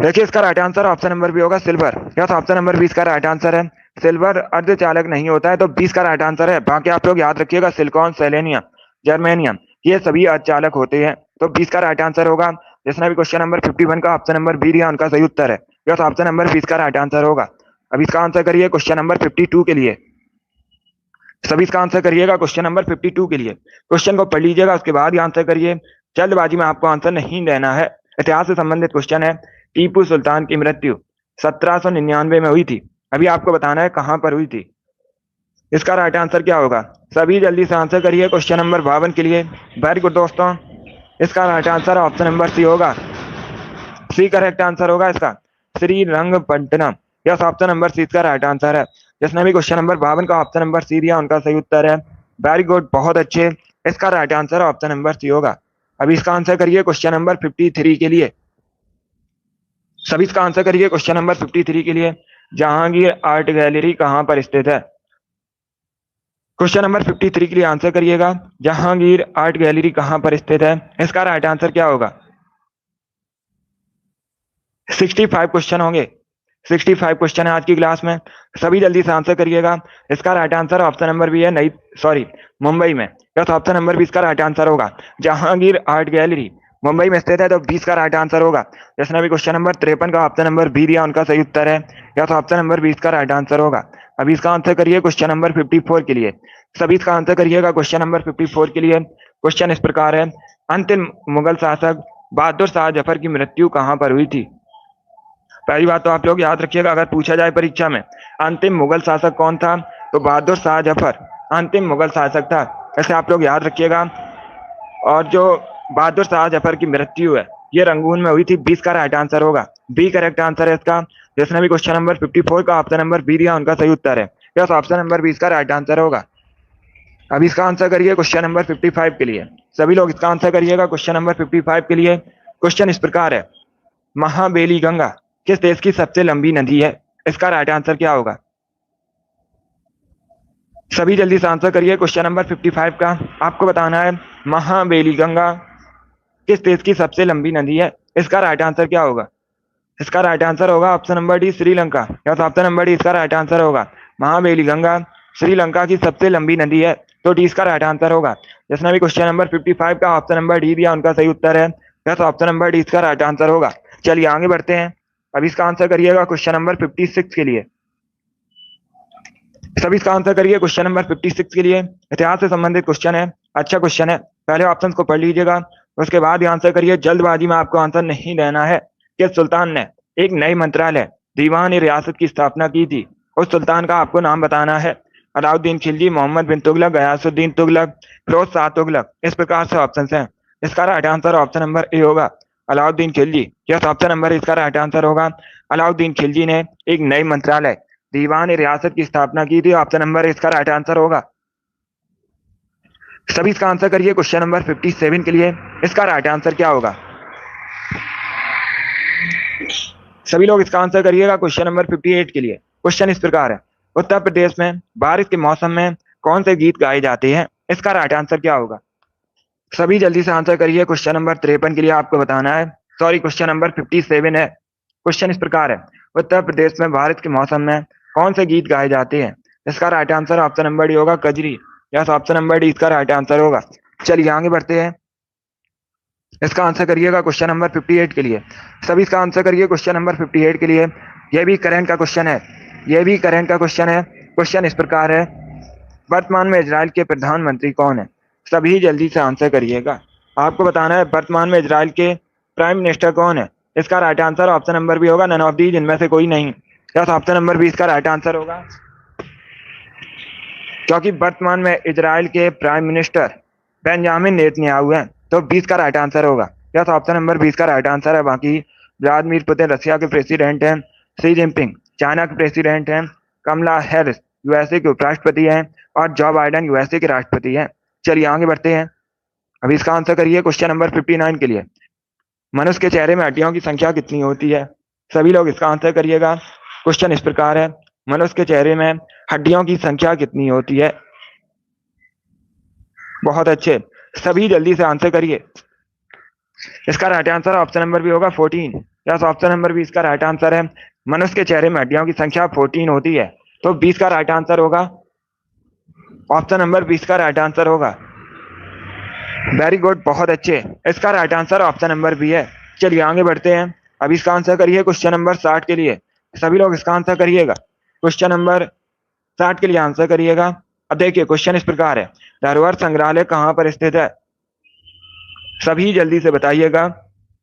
देखिए इसका right answer option number B होगा सिल्वर। यस, ऑप्शन नंबर 20 का राइट आंसर है। सिल्वर अर्धचालक नहीं होता है, तो 20 का राइट आंसर है। बाकी आप लोग याद रखिएगा, सिलिकॉन, सेलेनियम, जर्मेनियम, ये सभी अर्धचालक होते हैं, तो 20 का राइट आंसर होगा। जिसने भी क्वेश्चन नंबर 51 का ऑप्शन नंबर बी दिया, उनका सही उत्तर है। यस, ऑप्शन नंबर 20 का राइट आंसर होगा। अब इसका आंसर करिए क्वेश्चन नंबर 52 के लिए। सभी इसका आंसर करिएगा क्वेश्चन नंबर 52 के लिए। क्वेश्चन को पढ़ लीजिएगा, उसके बाद ही आंसर करिए। जल्दबाजी में आपको आंसर नहीं देना है। इतिहास से संबंधित क्वेश्चन है। टीपू सुल्तान की मृत्यु 1799 में हुई थी। अभी आपको बताना है कहां पर हुई थी। इसका राइट आंसर क्या होगा? सभी जल्दी से आंसर करिए क्वेश्चन नंबर 52 के लिए। वेरी गुड दोस्तों, इसका right answer option number C होगा। सी करेक्ट आंसर होगा इसका, Srirangapatnam. Yes, option number C इसका राइट आंसर है। जिसने भी क्वेश्चन नंबर 52 का ऑप्शन नंबर सी दिया, उनका सही उत्तर है। वेरी गुड, बहुत अच्छे। इसका right answer option number C होगा। अभी इसका आंसर करिए क्वेश्चन नंबर 53 के लिए। सभी इसका आंसर करिए क्वेश्चन नंबर 53 के लिए। जहांगीर आर्ट गैलरी कहां पर स्थित है? क्वेश्चन नंबर 53 के लिए आंसर करिएगा। जहांगीर आर्ट गैलरी कहां पर स्थित है? इसका राइट आंसर क्या होगा? 65 क्वेश्चन होंगे। 65 क्वेश्चन है आज की क्लास में। सभी जल्दी से आंसर करिएगा। इसका right answer option number B है, नहीं सॉरी, मुंबई में। यस, ऑप्शन नंबर 20 का राइट आंसर होगा। जहांगीर आर्ट गैलरी मुंबई में स्थित है, तो 20 का राइट आंसर होगा। जिसने भी क्वेश्चन नंबर 53 का ऑप्शन नंबर बी दिया, उनका सही उत्तर है। यस, ऑप्शन नंबर 20 का राइट आंसर होगा। अभी इसका आंसर करिए क्वेश्चन नंबर 54 के लिए। सभी इसका आंसर करिएगा क्वेश्चन नंबर 54 के लिए। क्वेश्चन इस प्रकार है। अंतिम मुगल शासक बहादुर शाह जफर की मृत्यु कहां पर हुई थी? पहली बात तो आप लोग याद रखिएगा, अगर पूछा जाए परीक्षा में अंतिम मुगल शासक कौन था, तो बहादुर शाह जफर अंतिम मुगल शासक था। ऐसे आप लोग याद रखिएगा। और जो बहादुर शाह जफर की मृत्यु है, ये रंगून में हुई थी। 20 का राइट आंसर होगा। बी करेक्ट आंसर है इसका। जिसने भी क्वेश्चन नंबर 54 का ऑप्शन नंबर बी दिया, उनका सही उत्तर है। यस, ऑप्शन नंबर 20 का राइट आंसर होगा। अब इसका आंसर करिए क्वेश्चन नंबर 55 के लिए। सभी लोग इसका आंसर करिएगा क्वेश्चन नंबर 55 के लिए। क्वेश्चन इस प्रकार है। महाबेली गंगा किस देश की सबसे लंबी नदी है? इसका राइट आंसर क्या होगा? सभी जल्दी से आंसर करिए क्वेश्चन नंबर 55 का। आपको बताना है महाबेली गंगा किस देश की सबसे लंबी नदी है? इसका राइट आंसर क्या होगा? इसका राइट आंसर होगा option number D, Sri Lanka. Yes, option number D इसका राइट आंसर होगा। महाबेली गंगा श्रीलंका की सबसे लंबी नदी है, तो डी इसका राइट आंसर होगा। जिसने भी क्वेश्चन नंबर 55 का ऑप्शन नंबर डी दिया, उनका सही उत्तर है। यस, ऑप्शन नंबर डी इसका राइट आंसर होगा। चलिए आगे बढ़ते हैं। अब इसका आंसर करिएगा क्वेश्चन नंबर 56 के लिए। सभी इसका आंसर करिए क्वेश्चन नंबर 56 के लिए। इतिहास से संबंधित क्वेश्चन है। अच्छा क्वेश्चन है। पहले ऑप्शंस को पढ़ लीजिएगा, उसके बाद ही आंसर करिए। जल्दबाजी में आपको आंसर नहीं देना है। कि सुल्तान ने एक नई मंत्रालय दीवान ए रियासत की स्थापना की थी, उस सुल्तान का आपको नाम बताना है। अलाउद्दीन खिलजी, मोहम्मद बिन तुगलक, गयासुद्दीन तुगलक, फिरोज शाह तुगलक। इस प्रकार से ऑप्शन हैं। इसका right answer option number A होगा, Alauddin Khilji. Yes, option number इसका राइट आंसर होगा। अलाउद्दीन खिलजी ने एक नई मंत्रालय दीवान ए रियासत की स्थापना की थी। ऑप्शन नंबर इसका राइट आंसर होगा। सभी इसका आंसर करिए क्वेश्चन नंबर 57 के लिए। इसका राइट आंसर क्या होगा? सभी लोग इसका आंसर करिएगा क्वेश्चन नंबर 58 के लिए। क्वेश्चन इस प्रकार है। उत्तर प्रदेश में बारिश के मौसम में कौन से गीत गाए जाते हैं? इसका राइट आंसर क्या होगा? सभी जल्दी से आंसर करिए। क्वेश्चन नंबर 53 के लिए आपको बताना है, सॉरी क्वेश्चन नंबर 57 है। क्वेश्चन इस प्रकार है। उत्तर प्रदेश में बारिश के मौसम में कौन से गीत गाए जाते हैं? इसका right answer option number D होगा, kajri. Yes, option number D इसका राइट आंसर होगा। चलिए आगे बढ़ते हैं। इसका आंसर करिएगा क्वेश्चन नंबर 58 के लिए। सभी इसका आंसर करिए क्वेश्चन नंबर 58 के लिए। यह भी करंट का क्वेश्चन है। यह भी करंट का क्वेश्चन है। क्वेश्चन इस प्रकार है। वर्तमान में इजराइल के प्रधानमंत्री कौन है? सभी जल्दी से आंसर करिएगा। आपको बताना है वर्तमान में इजराइल के प्राइम मिनिस्टर कौन है? इसका right answer option number B होगा, नन ऑफ दीज, इनमें से कोई नहीं। यस, ऑप्शन नंबर बी इसका राइट आंसर होगा। क्योंकि वर्तमान में इजराइल के प्राइम मिनिस्टर बेंजामिन नेतन्याहू हैं, तो 20 का राइट आंसर होगा। यस, ऑप्शन नंबर 20 का राइट आंसर है। बाकी व्लादिमीर पुतिन रशिया के प्रेसिडेंट हैं, शी जिनपिंग चाइना के प्रेसिडेंट हैं, कमला हैरिस यूएसए के उपराष्ट्रपति हैं, और जो बाइडेन यूएसए के राष्ट्रपति हैं। चलिए आगे बढ़ते हैं। अभी इसका आंसर करिए क्वेश्चन नंबर 59 के लिए। मनुष्य के चेहरे में हड्डियों की संख्या कितनी होती है? सभी लोग इसका आंसर करिएगा। क्वेश्चन इस प्रकार है। मनुष्य के चेहरे में हड्डियों की संख्या कितनी होती है? बहुत अच्छे, सभी जल्दी से आंसर करिए। इसका right answer option number B होगा 14। यस, ऑप्शन नंबर बी इसका राइट आंसर है। मनुष्य के चेहरे में हड्डियों की संख्या 14 होती है, तो 20 का राइट आंसर होगा। ऑप्शन नंबर 20 का राइट आंसर होगा। वेरी गुड, बहुत अच्छे। इसका right answer option number B है। चलिए आगे बढ़ते हैं। अब इसका आंसर करिए क्वेश्चन नंबर 60 के लिए। सभी लोग इसका आंसर करिएगा। क्वेश्चन नंबर 60 के लिए आंसर करिएगा। अब देखिए क्वेश्चन इस प्रकार है, धरोहर संग्रहालय कहाँ पर स्थित है? सभी जल्दी से बताइएगा।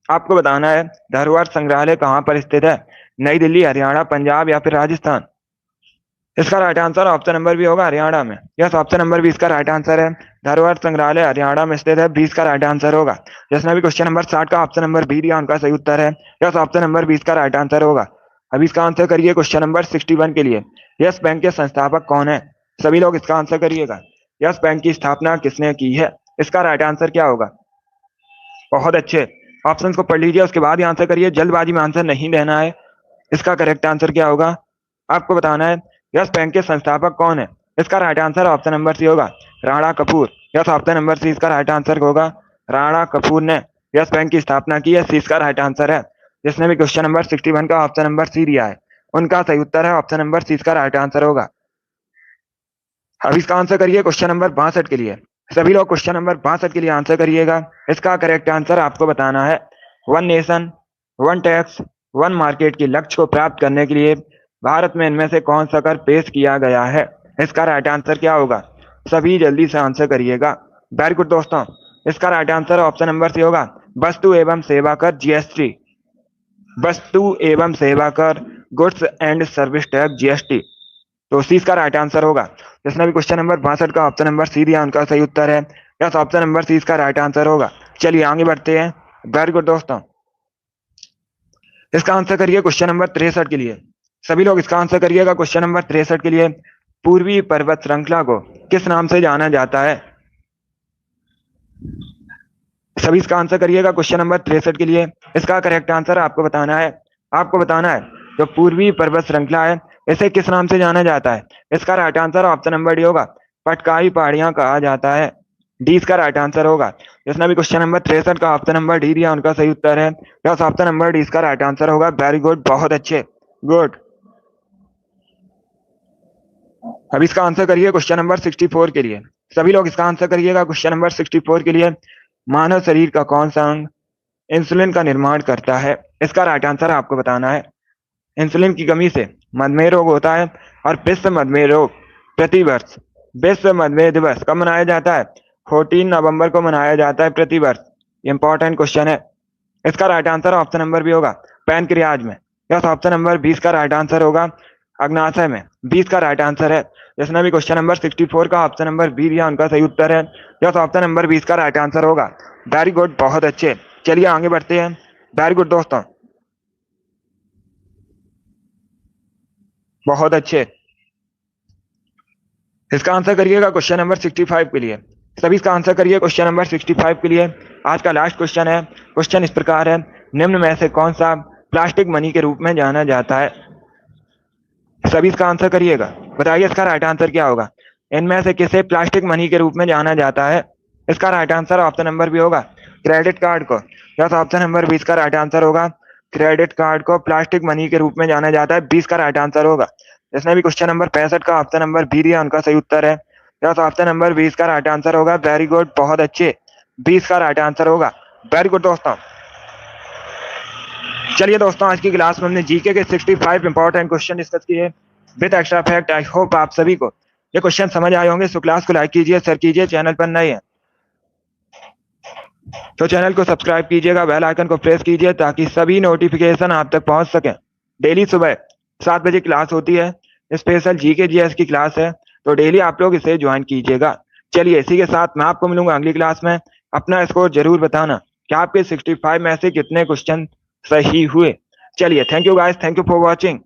आपको बताना है धरोहर संग्रहालय कहाँ पर स्थित है। नई दिल्ली, हरियाणा, पंजाब या फिर राजस्थान। इसका right answer option number B होगा, हरियाणा में। यस, ऑप्शन नंबर बी इसका राइट आंसर है। धरोहर संग्रहालय हरियाणा में स्थित है, 20 का राइट आंसर होगा। जिसने भी क्वेश्चन नंबर 60 का ऑप्शन नंबर बी दिया उनका सही उत्तर है। यस, ऑप्शन नंबर 20 का राइट आंसर होगा। अभी इसका आंसर करिए क्वेश्चन नंबर 61 के लिए। यस बैंक के संस्थापक कौन है? सभी लोग इसका आंसर करिएगा। यस बैंक की स्थापना किसने की है? इसका राइट आंसर क्या होगा? बहुत अच्छे, ऑप्शन को पढ़ लीजिए उसके बाद ही आंसर करिए, जल्दबाजी में आंसर नहीं देना है। इसका करेक्ट आंसर क्या होगा आपको बताना है। यस बैंक के संस्थापक कौन है? इसका right answer option number C होगा, Rana Kapoor. Yes, option number C इसका राइट आंसर होगा। राणा कपूर ने यस बैंक की स्थापना की है, सी इसका राइट आंसर है। जिसने भी क्वेश्चन नंबर 61 का ऑप्शन नंबर सी दिया है उनका सही उत्तर है ऑप्शन नंबर सी इसका राइट आंसर होगा। अब इसका आंसर करिए क्वेश्चन नंबर 62 के लिए। सभी लोग क्वेश्चन नंबर 62 के लिए आंसर करिएगा। इसका करेक्ट आंसर आपको बताना है। One nation one tax one market के लक्ष्य को प्राप्त करने के लिए भारत में इनमें से कौन सा कर पेश किया गया है? इसका राइट आंसर क्या होगा? सभी जल्दी से आंसर करिएगा। वेरी गुड दोस्तों, इसका right answer option number C होगा, वस्तु एवं सेवा कर जीएसटी। वस्तु एवं सेवा कर, goods and service tax GST. तो सी इसका राइट आंसर होगा। जिसने भी क्वेश्चन नंबर 62 का ऑप्शन नंबर सी दिया उनका सही उत्तर है। यस, ऑप्शन नंबर सी इसका राइट आंसर होगा। चलिए आगे बढ़ते हैं। वेरी गुड दोस्तों, इसका आंसर करिए क्वेश्चन नंबर 63 के लिए। सभी लोग इसका आंसर करिएगा क्वेश्चन नंबर 63 के लिए। पूर्वी पर्वत श्रृंखला को किस नाम से जाना जाता है? सभी इसका आंसर करिएगा क्वेश्चन नंबर 63 के लिए। इसका करेक्ट आंसर आपको बताना है। आपको बताना है जो पूर्वी पर्वत श्रृंखला है इसे किस नाम से जाना जाता है? इसका right answer option number D होगा, पटकाई पहाड़ियां कहा जाता है। डी इसका राइट आंसर होगा। जिसने भी क्वेश्चन नंबर 63 का ऑप्शन नंबर डी दिया उनका सही उत्तर है। यस, ऑप्शन नंबर डी इसका राइट आंसर होगा। वेरी गुड, बहुत अच्छे, गुड। अब इसका आंसर करिए क्वेश्चन नंबर 64 के लिए। सभी लोग इसका आंसर करिएगा क्वेश्चन नंबर 64 के लिए। मानव शरीर का कौन सा अंग इंसुलिन का निर्माण करता है? इसका राइट आंसर आपको बताना है। इंसुलिन की कमी से मधुमेह रोग होता है और विश्व मधुमेह रोग प्रतिवर्ष विश्व मधुमेह दिवस कब मनाया जाता है? 14 नवंबर को मनाया जाता है प्रतिवर्ष। इंपॉर्टेंट क्वेश्चन है। इसका right answer option number B होगा, पैनक्रियाज में। यस, ऑप्शन नंबर 20 का राइट आंसर होगा, अग्नाशय में। 20 का राइट आंसर है। जिसने भी क्वेश्चन नंबर 64 का ऑप्शन नंबर बी दिया उनका सही उत्तर है। यस, ऑप्शन नंबर 20 का राइट आंसर होगा। वेरी गुड, बहुत अच्छे। चलिए आगे बढ़ते हैं। वेरी गुड दोस्तों, बहुत अच्छे। इसका आंसर करिएगा क्वेश्चन नंबर 65 के लिए। सभी इसका आंसर करिए क्वेश्चन नंबर 65 के लिए। आज का लास्ट क्वेश्चन है। क्वेश्चन इस प्रकार है, निम्न में से कौन सा प्लास्टिक मनी के रूप में जाना जाता है? सभी इसका आंसर करिएगा। बताइए इसका राइट आंसर क्या होगा? इनमें से किसे प्लास्टिक मनी के रूप में जाना जाता है? इसका right answer option number B होगा, क्रेडिट कार्ड को। यस, ऑप्शन नंबर 20 का राइट आंसर होगा। क्रेडिट कार्ड को प्लास्टिक मनी के रूप में जाना जाता है, 20 का राइट आंसर होगा। जिसने भी क्वेश्चन नंबर 65 का ऑप्शन नंबर बी दिया उनका सही उत्तर है। यस, ऑप्शन नंबर 20 का राइट आंसर होगा। वेरी गुड, बहुत अच्छे, 20 का राइट आंसर होगा। वेरी गुड दोस्तों, चलिए दोस्तों, आज की क्लास में हमने जीके के 65 इंपॉर्टेंट क्वेश्चन डिस्कस किए with extra fact. I hope आप सभी को ये क्वेश्चन समझ आए होंगे। सो क्लास को लाइक कीजिए, शेयर कीजिए। चैनल पर नए हैं तो चैनल को सब्सक्राइब कीजिएगा, बेल आइकन को प्रेस कीजिए ताकि सभी नोटिफिकेशन आप तक पहुंच सके। डेली सुबह 7 बजे क्लास होती है, स्पेशल जीके जीएस की क्लास है, तो डेली आप लोग इसे ज्वाइन कीजिएगा। चलिए इसी के साथ मैं आपको मिलूंगा अगली क्लास में। अपना स्कोर जरूर बताना कि आपके 65 में से कितने क्वेश्चन सही हुए। चलिए, thank you guys, thank you for watching.